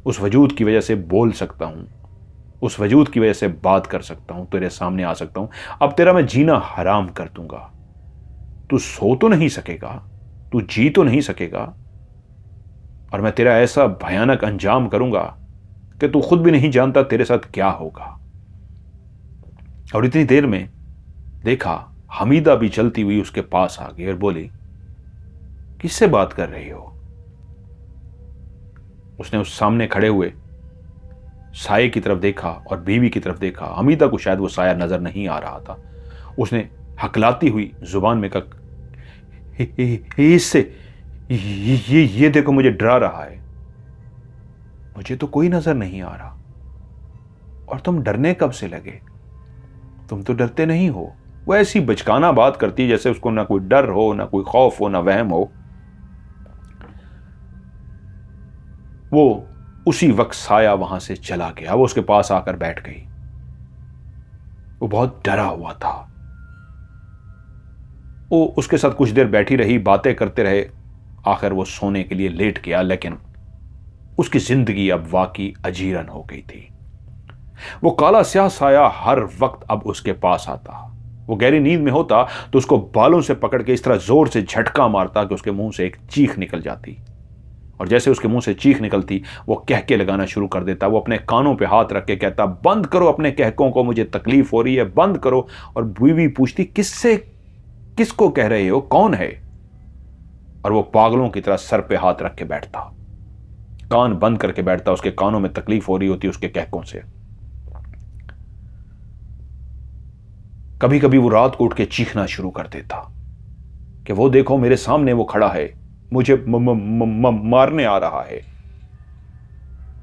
Speaker 1: उस वजूद की वजह से बोल सकता हूं, उस वजूद की वजह से बात कर सकता हूं, तेरे सामने आ सकता हूं। अब तेरा मैं जीना हराम कर दूंगा। तू सो तो नहीं सकेगा, तू जी तो नहीं सकेगा, और मैं तेरा ऐसा भयानक अंजाम करूंगा कि तू खुद भी नहीं जानता तेरे साथ क्या होगा। और इतनी देर में देखा हमीदा भी चलती हुई उसके पास आ गई और बोली, किससे बात कर रही हो? उसने उस सामने खड़े हुए साये की तरफ देखा और बीवी की तरफ देखा। हमीदा को शायद वो साया नजर नहीं आ रहा था। उसने हकलाती हुई जुबान में कहा, इससे ये देखो, मुझे डरा रहा है। मुझे तो कोई नजर नहीं आ रहा। और तुम डरने कब से लगे? तुम तो डरते नहीं हो। वो ऐसी बचकाना बात करती जैसे उसको ना कोई डर हो, ना कोई खौफ हो, ना वहम हो। वो उसी वक्त साया वहां से चला गया। वो उसके पास आकर बैठ गई। वो बहुत डरा हुआ था। वो उसके साथ कुछ देर बैठी रही, बातें करते रहे। आखिर वो सोने के लिए लेट गया, लेकिन उसकी जिंदगी अब वाकई अजीरन हो गई थी। वो काला स्याह साया हर वक्त अब उसके पास आता। वो गहरी नींद में होता तो उसको बालों से पकड़ के इस तरह जोर से झटका मारता कि उसके मुंह से एक चीख निकल जाती। और जैसे उसके मुंह से चीख निकलती, वो कहके लगाना शुरू कर देता। वो अपने कानों पे हाथ रख के कहता, बंद करो अपने कहकों को, मुझे तकलीफ हो रही है, बंद करो। और बीवी पूछती, किसको कह रहे हो, कौन है? और वो पागलों की तरह सर पे हाथ रख के बैठता, कान बंद करके बैठता। उसके कानों में तकलीफ हो रही होती उसके कहकों से। कभी कभी वो रात को उठ के चीखना शुरू कर देता कि वो देखो मेरे सामने वो खड़ा है, मुझे मारने आ रहा है।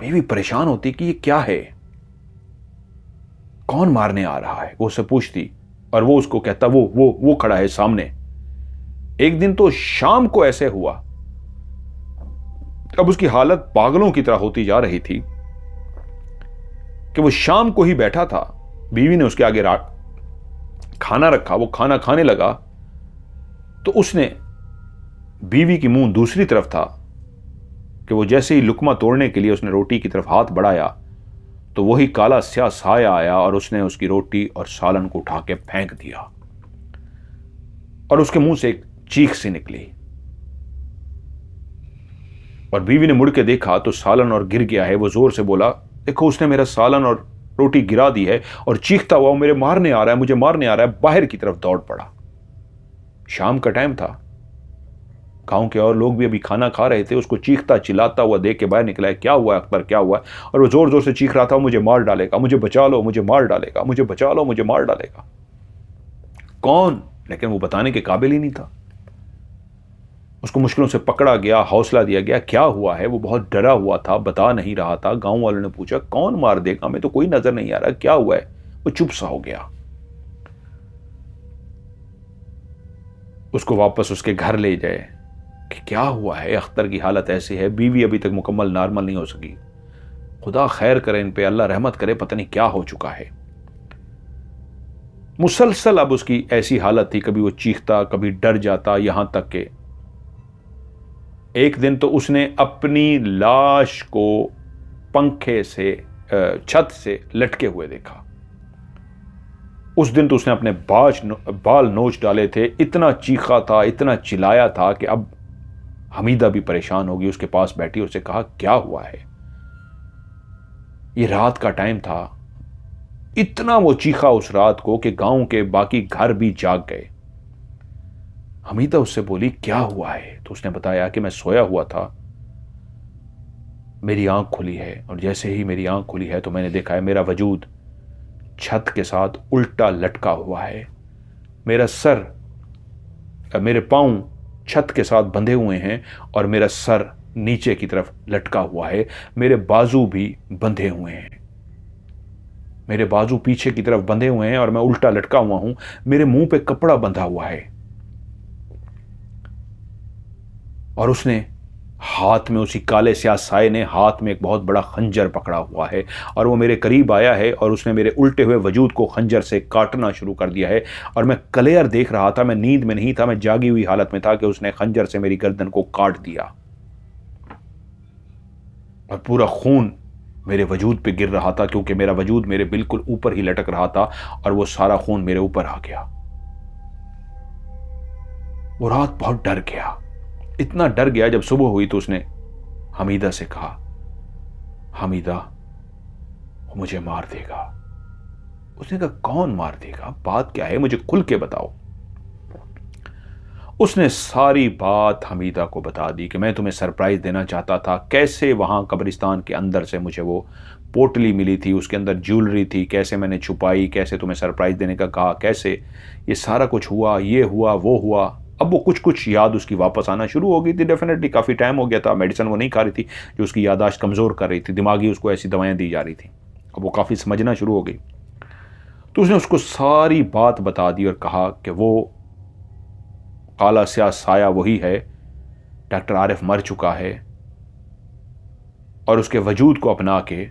Speaker 1: बीवी परेशान होती कि ये क्या है, कौन मारने आ रहा है। वो उससे पूछती और वो उसको कहता, वो खड़ा है सामने। एक दिन तो शाम को ऐसे हुआ, अब उसकी हालत पागलों की तरह होती जा रही थी कि वो शाम को ही बैठा था। बीवी ने उसके आगे खाना रखा, वो खाना खाने लगा तो उसने, बीवी की मुंह दूसरी तरफ था कि वो जैसे ही लुकमा तोड़ने के लिए उसने रोटी की तरफ हाथ बढ़ाया तो वही काला स्याह साया आया और उसने उसकी रोटी और सालन को उठा के फेंक दिया। और उसके मुंह से एक चीख सी निकली और बीवी ने मुड़ के देखा तो सालन और गिर गया है। वो जोर से बोला, देखो उसने मेरा सालन और रोटी गिरा दी है, और चीखता हुआ मेरे मारने आ रहा है, मुझे मारने आ रहा है। बाहर की तरफ दौड़ पड़ा। शाम का टाइम था, गांव के और लोग भी अभी खाना खा रहे थे। उसको चीखता चिल्लाता हुआ देख के बाहर निकला है, क्या हुआ अख्तर, क्या हुआ? और वो जोर जोर से चीख रहा था, मुझे मार डालेगा, मुझे बचा लो, मुझे मार डालेगा, मुझे बचा लो, मुझे मार डालेगा। कौन? लेकिन वो बताने के काबिल ही नहीं था। उसको मुश्किलों से पकड़ा गया, हौसला दिया गया। क्या हुआ है? वो बहुत डरा हुआ था, बता नहीं रहा था। गांव वालों ने पूछा, कौन मार देगा, हमें तो कोई नजर नहीं आ रहा, क्या हुआ है? वो चुप सा हो गया। उसको वापस उसके घर ले जाए कि क्या हुआ है, अख्तर की हालत ऐसी है, बीवी अभी तक मुकम्मल नॉर्मल नहीं हो सकी, खुदा खैर करे इन पे, अल्लाह रहमत करे, पता नहीं क्या हो चुका है। मुसलसल अब उसकी ऐसी हालत थी, कभी वो चीखता, कभी डर जाता, यहां तक के एक दिन तो उसने अपनी लाश को पंखे से, छत से लटके हुए देखा। उस दिन तो उसने अपने बाल नोच डाले थे, इतना चीखा था, इतना चिल्लाया था कि अब हमीदा भी परेशान होगी। उसके पास बैठी, उससे कहा, क्या हुआ है? ये रात का टाइम था। इतना वो चीखा उस रात को कि गांव के बाकी घर भी जाग गए। हमीदा उससे बोली, क्या हुआ है? तो उसने बताया कि मैं सोया हुआ था, मेरी आंख खुली है, और जैसे ही मेरी आंख खुली है तो मैंने देखा है मेरा वजूद छत के साथ उल्टा लटका हुआ है। मेरा सर, मेरे पांव छत के साथ बंधे हुए हैं और मेरा सर नीचे की तरफ लटका हुआ है। मेरे बाजू भी बंधे हुए हैं, मेरे बाजू पीछे की तरफ बंधे हुए हैं और मैं उल्टा लटका हुआ हूं। मेरे मुंह पे कपड़ा बंधा हुआ है। और उसने हाथ में, उसी काले स्याह साए ने हाथ में एक बहुत बड़ा खंजर पकड़ा हुआ है और वो मेरे करीब आया है और उसने मेरे उल्टे हुए वजूद को खंजर से काटना शुरू कर दिया है। और मैं क्लियर देख रहा था, मैं नींद में नहीं था, मैं जागी हुई हालत में था कि उसने खंजर से मेरी गर्दन को काट दिया और पूरा खून मेरे वजूद पे गिर रहा था, क्योंकि मेरा वजूद मेरे बिल्कुल ऊपर ही लटक रहा था और वो सारा खून मेरे ऊपर आ गया। वो रात बहुत डर गया, इतना डर गया, जब सुबह हुई तो उसने हमीदा से कहा, हमीदा वो मुझे मार देगा। उसने कहा, कौन मार देगा, बात क्या है, मुझे खुल के बताओ। उसने सारी बात हमीदा को बता दी कि मैं तुम्हें सरप्राइज देना चाहता था, कैसे वहां कब्रिस्तान के अंदर से मुझे वो पोटली मिली थी, उसके अंदर ज्वेलरी थी, कैसे मैंने छुपाई, कैसे तुम्हें सरप्राइज देने का कहा, कैसे ये सारा कुछ हुआ, ये हुआ, वो हुआ। अब वो कुछ कुछ याद उसकी वापस आना शुरू हो गई थी। डेफिनेटली काफ़ी टाइम हो गया था, मेडिसिन वो नहीं खा रही थी जो उसकी याददाश्त कमज़ोर कर रही थी, दिमागी उसको ऐसी दवाएं दी जा रही थी। अब वो काफ़ी समझना शुरू हो गई। तो उसने उसको सारी बात बता दी और कहा कि वो काला स्याह साया वही है, डॉक्टर आरिफ मर चुका है और उसके वजूद को अपना के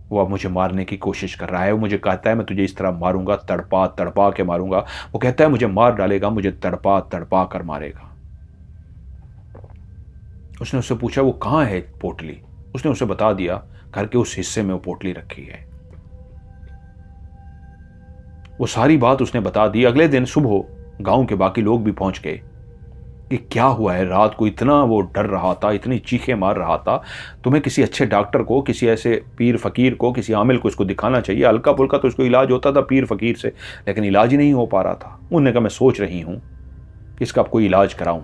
Speaker 1: वो अब मुझे मारने की कोशिश कर रहा है। वो मुझे कहता है मैं तुझे इस तरह मारूंगा, तड़पा तड़पा के मारूंगा। वो कहता है मुझे मार डालेगा, मुझे तड़पा तड़पा कर मारेगा। उसने उससे पूछा, वो कहाँ है पोटली? उसने उसे बता दिया, घर के उस हिस्से में वो पोटली रखी है। वो सारी बात उसने बता दी। अगले दिन सुबह गांव के बाकी लोग भी पहुंच गए कि क्या हुआ है, रात को इतना वो डर रहा था, इतनी चीखें मार रहा था, तुम्हें किसी अच्छे डॉक्टर को, किसी ऐसे पीर फकीर को, किसी आमिल को इसको दिखाना चाहिए। हल्का फुल्का तो इसको इलाज होता था पीर फकीर से, लेकिन इलाज ही नहीं हो पा रहा था। उन्होंने कहा मैं सोच रही हूं कि इसका कोई इलाज कराऊं।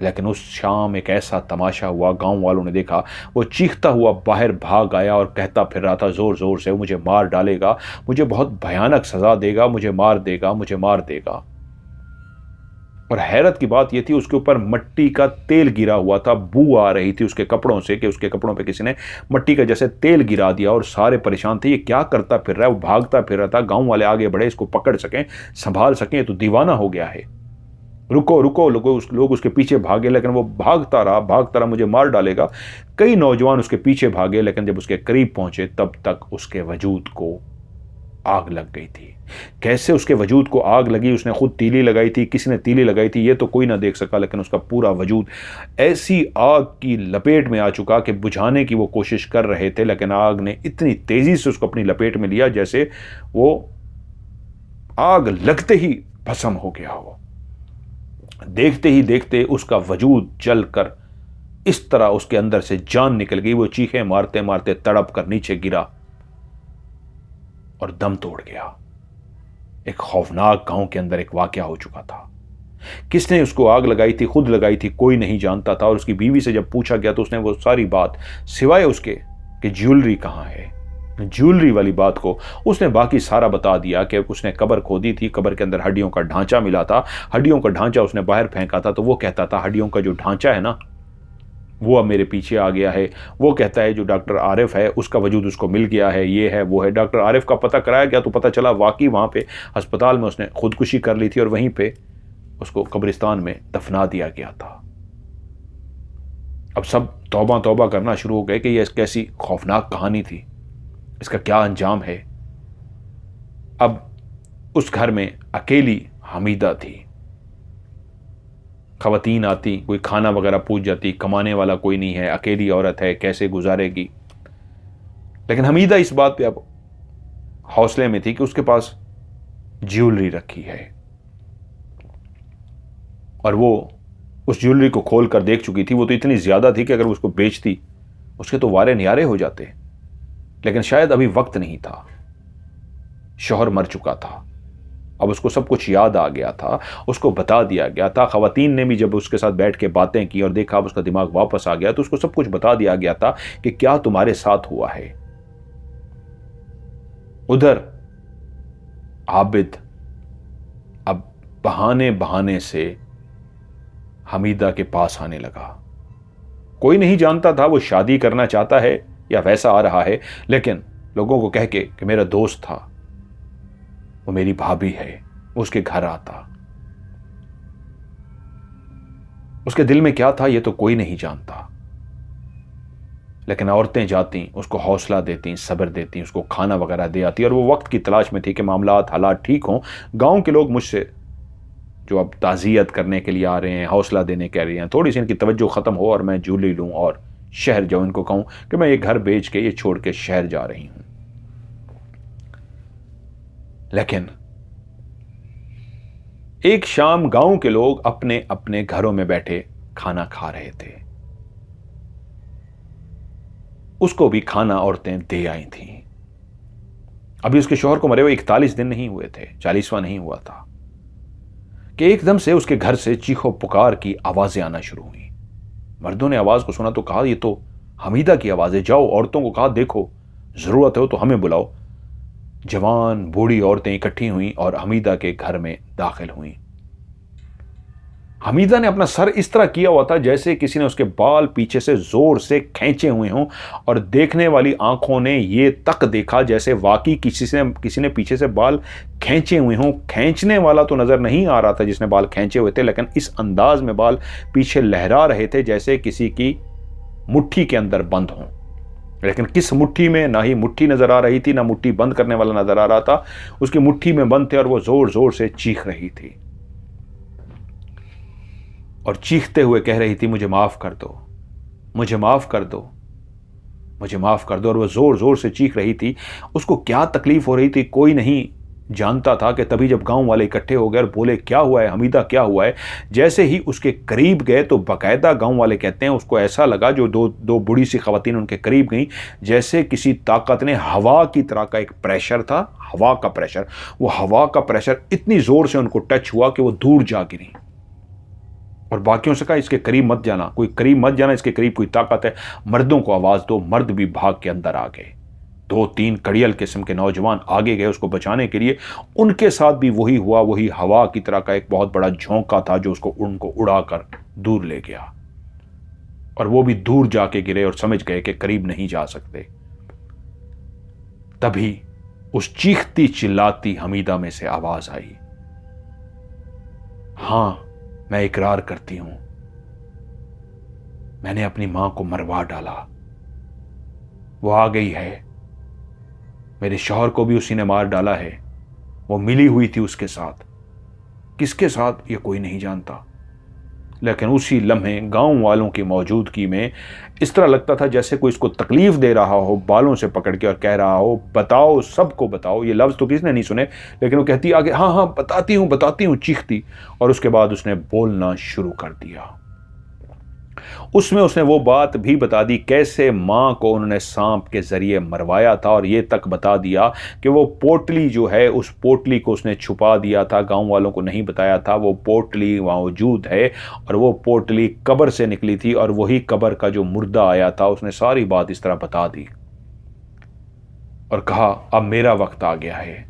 Speaker 1: लेकिन उस शाम एक ऐसा तमाशा हुआ, गांव वालों ने देखा, वो चीखता हुआ बाहर भाग आया और कहता फिर रहा था जोर जोर से, वो मुझे मार डालेगा, मुझे बहुत भयानक सजा देगा, मुझे मार देगा, मुझे मार देगा। और हैरत की बात यह थी, उसके ऊपर मिट्टी का तेल गिरा हुआ था, बू आ रही थी उसके कपड़ों से कि उसके कपड़ों पे किसी ने मिट्टी का जैसे तेल गिरा दिया। और सारे परेशान थे, ये क्या करता फिर रहा है, वो भागता फिर रहा था। गांव वाले आगे बढ़े, इसको पकड़ सकें, संभाल सकें, तो दीवाना हो गया है, रुको रुको। लोग उसके पीछे भागे, लेकिन वो भागता रहा, मुझे मार डालेगा। कई नौजवान उसके पीछे भागे, लेकिन जब उसके करीब पहुंचे तब तक उसके वजूद को आग लग गई थी। कैसे उसके वजूद को आग लगी, उसने खुद तीली लगाई थी, किसी ने तीली लगाई थी, ये तो कोई ना देख सका, लेकिन उसका पूरा वजूद ऐसी आग की लपेट में आ चुका कि बुझाने की वो कोशिश कर रहे थे, लेकिन आग ने इतनी तेजी से उसको अपनी लपेट में लिया जैसे वो आग लगते ही भस्म हो गया हो। देखते ही देखते उसका वजूद जलकर इस तरह उसके अंदर से जान निकल गई। वो चीखें मारते मारते तड़प कर नीचे गिरा और दम तोड़ गया। एक खौफनाक गांव के अंदर एक वाकया हो चुका था। किसने उसको आग लगाई थी, खुद लगाई थी, कोई नहीं जानता था। और उसकी बीवी से जब पूछा गया तो उसने वो सारी बात, सिवाय उसके कि ज्वेलरी कहां है, ज्वेलरी वाली बात को उसने बाकी सारा बता दिया कि उसने कब्र खोदी थी, कब्र के अंदर हड्डियों का ढांचा मिला था, हड्डियों का ढांचा उसने बाहर फेंका था, तो वो कहता था हड्डियों का जो ढांचा है ना वो अब मेरे पीछे आ गया है। वो कहता है जो डॉक्टर आरिफ है उसका वजूद उसको मिल गया है, ये है वो है। डॉक्टर आरिफ का पता कराया गया तो पता चला वाकई वहाँ पे अस्पताल में उसने खुदकुशी कर ली थी और वहीं पे उसको कब्रिस्तान में दफना दिया गया था। अब सब तौबा तौबा करना शुरू हो गए कि यह कैसी खौफनाक कहानी थी, इसका क्या अंजाम है। अब उस घर में अकेली हमीदा थी। खवातीन आती, कोई खाना वगैरह पूछ जाती, कमाने वाला कोई नहीं है, अकेली औरत है, कैसे गुजारेगी। लेकिन हमीदा इस बात पे अब हौसले में थी कि उसके पास ज्वेलरी रखी है और वो उस ज्वेलरी को खोल कर देख चुकी थी। वो तो इतनी ज्यादा थी कि अगर उसको बेचती उसके तो वारे न्यारे हो जाते, लेकिन शायद अभी वक्त नहीं था। शौहर मर चुका था, अब उसको सब कुछ याद आ गया था, उसको बता दिया गया था। खवातीन ने भी जब उसके साथ बैठ के बातें की और देखा अब उसका दिमाग वापस आ गया तो उसको सब कुछ बता दिया गया था कि क्या तुम्हारे साथ हुआ है। उधर आबिद अब बहाने बहाने से हमीदा के पास आने लगा। कोई नहीं जानता था वो शादी करना चाहता है या वैसा आ रहा है, लेकिन लोगों को कह के कि मेरा दोस्त था, वो मेरी भाभी है, उसके घर आता। उसके दिल में क्या था ये तो कोई नहीं जानता, लेकिन औरतें जाती, उसको हौसला देती, सब्र देती, उसको खाना वगैरह दे आती। और वो वक्त की तलाश में थी कि मामलात हालात ठीक हों। गांव के लोग मुझसे जो अब ताज़ियत करने के लिए आ रहे हैं, हौसला देने के रहे हैं, थोड़ी सी इनकी तवज्जो ख़त्म हो और मैं ज्वेलरी लूँ और शहर जाऊँ, इनको कहूँ कि मैं ये घर बेच के ये छोड़ के शहर जा रही हूँ। लेकिन एक शाम गांव के लोग अपने अपने घरों में बैठे खाना खा रहे थे। उसको भी खाना औरतें दे आई थीं। अभी उसके शौहर को मरे हुए 41 दिन नहीं हुए थे, 40वां नहीं हुआ था कि एकदम से उसके घर से चीखो पुकार की आवाजें आना शुरू हुई। मर्दों ने आवाज को सुना तो कहा ये तो हमीदा की आवाज है। जाओ औरतों को कहा देखो जरूरत हो तो हमें बुलाओ। जवान बूढ़ी औरतें इकट्ठी हुई और हमीदा के घर में दाखिल हुई। हमीदा ने अपना सर इस तरह किया हुआ था जैसे किसी ने उसके बाल पीछे से जोर से खींचे हुए हों, और देखने वाली आंखों ने यह तक देखा जैसे वाकई किसी ने पीछे से बाल खींचे हुए हों। खींचने वाला तो नजर नहीं आ रहा था जिसने बाल खींचे हुए थे, लेकिन इस अंदाज में बाल पीछे लहरा रहे थे जैसे किसी की मुट्ठी के अंदर बंद हों। लेकिन किस मुट्ठी में, ना ही मुट्ठी नजर आ रही थी ना मुट्ठी बंद करने वाला नजर आ रहा था। उसकी मुट्ठी में बंद थे और वो जोर जोर से चीख रही थी और चीखते हुए कह रही थी मुझे माफ कर दो, मुझे माफ कर दो, मुझे माफ कर दो। और वो जोर जोर से चीख रही थी। उसको क्या तकलीफ हो रही थी कोई नहीं जानता था कि तभी जब गांव वाले इकट्ठे हो गए और बोले क्या हुआ है हमीदा, क्या हुआ है। जैसे ही उसके करीब गए तो बाकायदा गांव वाले कहते हैं उसको ऐसा लगा, जो दो बूढ़ी सी खवातीन उनके करीब गई, जैसे किसी ताकत ने हवा की तरह का एक प्रेशर था, हवा का प्रेशर, वो हवा का प्रेशर इतनी जोर से उनको टच हुआ कि वो दूर जा गिरी। और बाकियों से कहा इसके करीब मत जाना, कोई करीब मत जाना, इसके करीब कोई ताकत है, मर्दों को आवाज दो। मर्द भी भाग के अंदर आ गए। 2-3 कड़ियल किस्म के नौजवान आगे गए उसको बचाने के लिए। उनके साथ भी वही हुआ, वही हवा की तरह का एक बहुत बड़ा झोंका था जो उनको उड़ाकर दूर ले गया। और वो भी दूर जाके गिरे और समझ गए कि करीब नहीं जा सकते। तभी उस चीखती चिल्लाती हमीदा में से आवाज आई, हां मैं इकरार करती हूं, मैंने अपनी मां को मरवा डाला। वो आ गई है, मेरे शौहर को भी उसी ने मार डाला है। वो मिली हुई थी उसके साथ, किसके साथ ये कोई नहीं जानता। लेकिन उसी लम्हे गांव वालों की मौजूदगी में इस तरह लगता था जैसे कोई इसको तकलीफ दे रहा हो, बालों से पकड़ के और कह रहा हो बताओ, सबको बताओ। ये लफ्ज़ तो किसने नहीं सुने, लेकिन वो कहती आगे हाँ हाँ बताती हूँ, चीखती। और उसके बाद उसने बोलना शुरू कर दिया। उसमें उसने वो बात भी बता दी कैसे मां को उन्होंने सांप के जरिए मरवाया था, और ये तक बता दिया कि वो पोटली जो है उस पोटली को उसने छुपा दिया था, गांव वालों को नहीं बताया था। वो पोटली मौजूद है और वो पोटली कब्र से निकली थी और वही कब्र का जो मुर्दा आया था। उसने सारी बात इस तरह बता दी। और कहा अब मेरा वक्त आ गया है,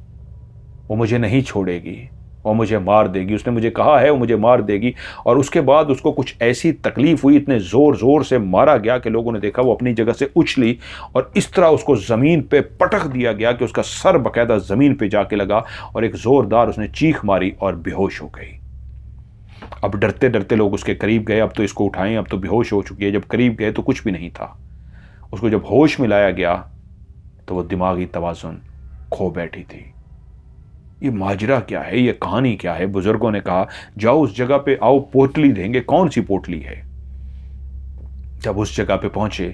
Speaker 1: वो मुझे नहीं छोड़ेगी, वो मुझे मार देगी, उसने मुझे कहा है वो मुझे मार देगी। और उसके बाद उसको कुछ ऐसी तकलीफ हुई, इतने ज़ोर ज़ोर से मारा गया कि लोगों ने देखा वो अपनी जगह से उछली और इस तरह उसको ज़मीन पे पटक दिया गया कि उसका सर बाकायदा ज़मीन पे जाके लगा और एक ज़ोरदार उसने चीख मारी और बेहोश हो गई। अब डरते डरते लोग उसके करीब गए, अब तो इसको उठाएं, अब तो बेहोश हो चुकी है। जब करीब गए तो कुछ भी नहीं था। उसको जब होश में लाया गया तो वो दिमागी तवाज़ुन खो बैठी थी। ये माजरा क्या है, ये कहानी क्या है? बुजुर्गों ने कहा जाओ उस जगह पे, आओ पोटली देंगे। कौन सी पोटली है? जब उस जगह पे पहुंचे,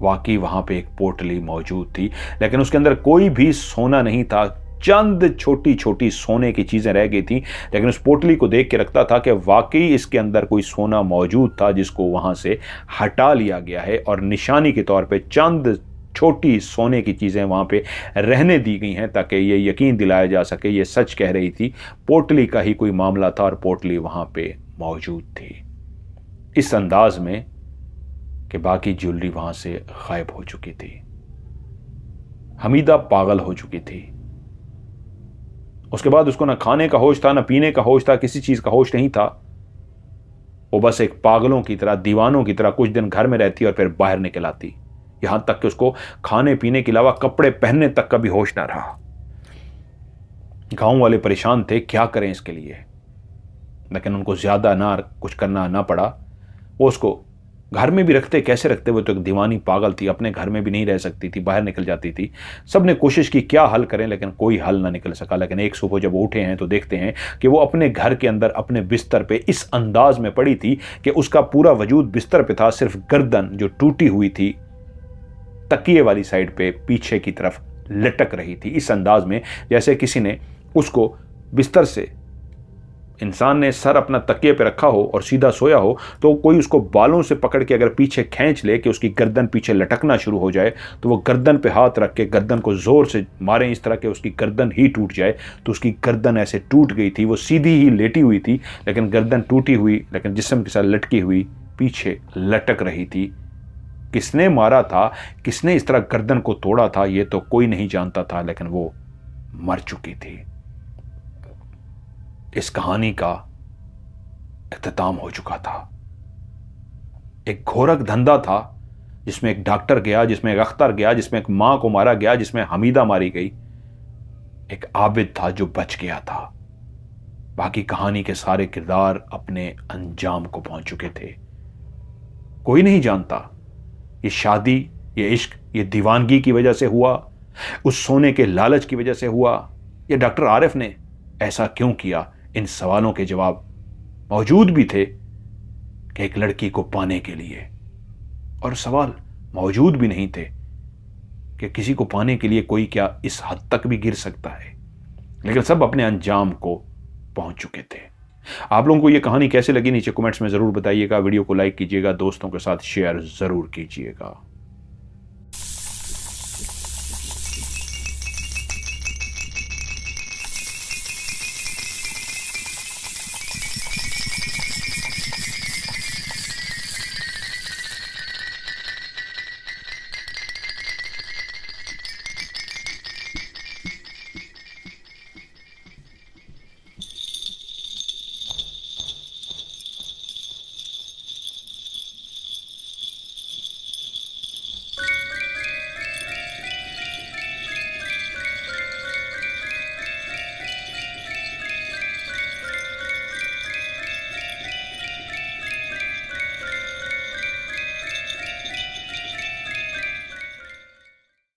Speaker 1: वाकई वहां पे एक पोटली मौजूद थी, लेकिन उसके अंदर कोई भी सोना नहीं था। चंद छोटी छोटी सोने की चीजें रह गई थी, लेकिन उस पोटली को देख के लगता था कि वाकई इसके अंदर कोई सोना मौजूद था जिसको वहां से हटा लिया गया है और निशानी के तौर पे चंद छोटी सोने की चीजें वहां पे रहने दी गई हैं ताकि ये यकीन दिलाया जा सके ये सच कह रही थी, पोटली का ही कोई मामला था और पोटली वहां पे मौजूद थी। इस अंदाज में कि बाकी ज्वेलरी वहां से गायब हो चुकी थी। हमीदा पागल हो चुकी थी। उसके बाद उसको ना खाने का होश था, ना पीने का होश था, किसी चीज का होश नहीं था। वो बस एक पागलों की तरह, दीवानों की तरह कुछ दिन घर में रहती और फिर बाहर निकल आती। यहां तक कि उसको खाने पीने के अलावा कपड़े पहनने तक का भी होश ना रहा। गांव वाले परेशान थे, क्या करें इसके लिए, लेकिन उनको ज्यादा ना कुछ करना ना पड़ा। वो उसको घर में भी रखते, कैसे रखते? वो तो एक दीवानी पागल थी, अपने घर में भी नहीं रह सकती थी, बाहर निकल जाती थी। सबने कोशिश की क्या हल करें, लेकिन कोई हल ना निकल सका। लेकिन एक सुबह जब उठे हैं तो देखते हैं कि वो अपने घर के अंदर अपने बिस्तर पे इस अंदाज में पड़ी थी कि उसका पूरा वजूद बिस्तर पे था, सिर्फ गर्दन जो टूटी हुई थी तकिए वाली साइड पे पीछे की तरफ लटक रही थी, इस अंदाज में जैसे किसी ने उसको बिस्तर से, इंसान ने सर अपना तकिए पे रखा हो और सीधा सोया हो, तो कोई उसको बालों से पकड़ के अगर पीछे खींच ले कि उसकी गर्दन पीछे लटकना शुरू हो जाए, तो वो गर्दन पे हाथ रख के गर्दन को जोर से मारे इस तरह के उसकी गर्दन ही टूट जाए। तो उसकी गर्दन ऐसे टूट गई थी। वो सीधी ही लेटी हुई थी लेकिन गर्दन टूटी हुई, लेकिन जिस्म के साथ लटकी हुई पीछे लटक रही थी। किसने मारा था, किसने इस तरह गर्दन को तोड़ा था, ये तो कोई नहीं जानता था, लेकिन वो मर चुकी थी। इस कहानी का इख्तिताम हो चुका था। एक घोरक धंधा था जिसमें एक डॉक्टर गया, जिसमें एक अख्तर गया, जिसमें एक मां को मारा गया, जिसमें हमीदा मारी गई। एक आबिद था जो बच गया था। बाकी कहानी के सारे किरदार अपने अंजाम को पहुंच चुके थे। कोई नहीं जानता ये शादी, ये इश्क, ये दीवानगी की वजह से हुआ, उस सोने के लालच की वजह से हुआ, ये डॉक्टर आरिफ ने ऐसा क्यों किया। इन सवालों के जवाब मौजूद भी थे कि एक लड़की को पाने के लिए, और सवाल मौजूद भी नहीं थे कि किसी को पाने के लिए कोई क्या इस हद तक भी गिर सकता है। लेकिन सब अपने अंजाम को पहुंच चुके थे। आप लोगों को यह कहानी कैसे लगी नीचे कमेंट्स में जरूर बताइएगा। वीडियो को लाइक कीजिएगा, दोस्तों के साथ शेयर जरूर कीजिएगा।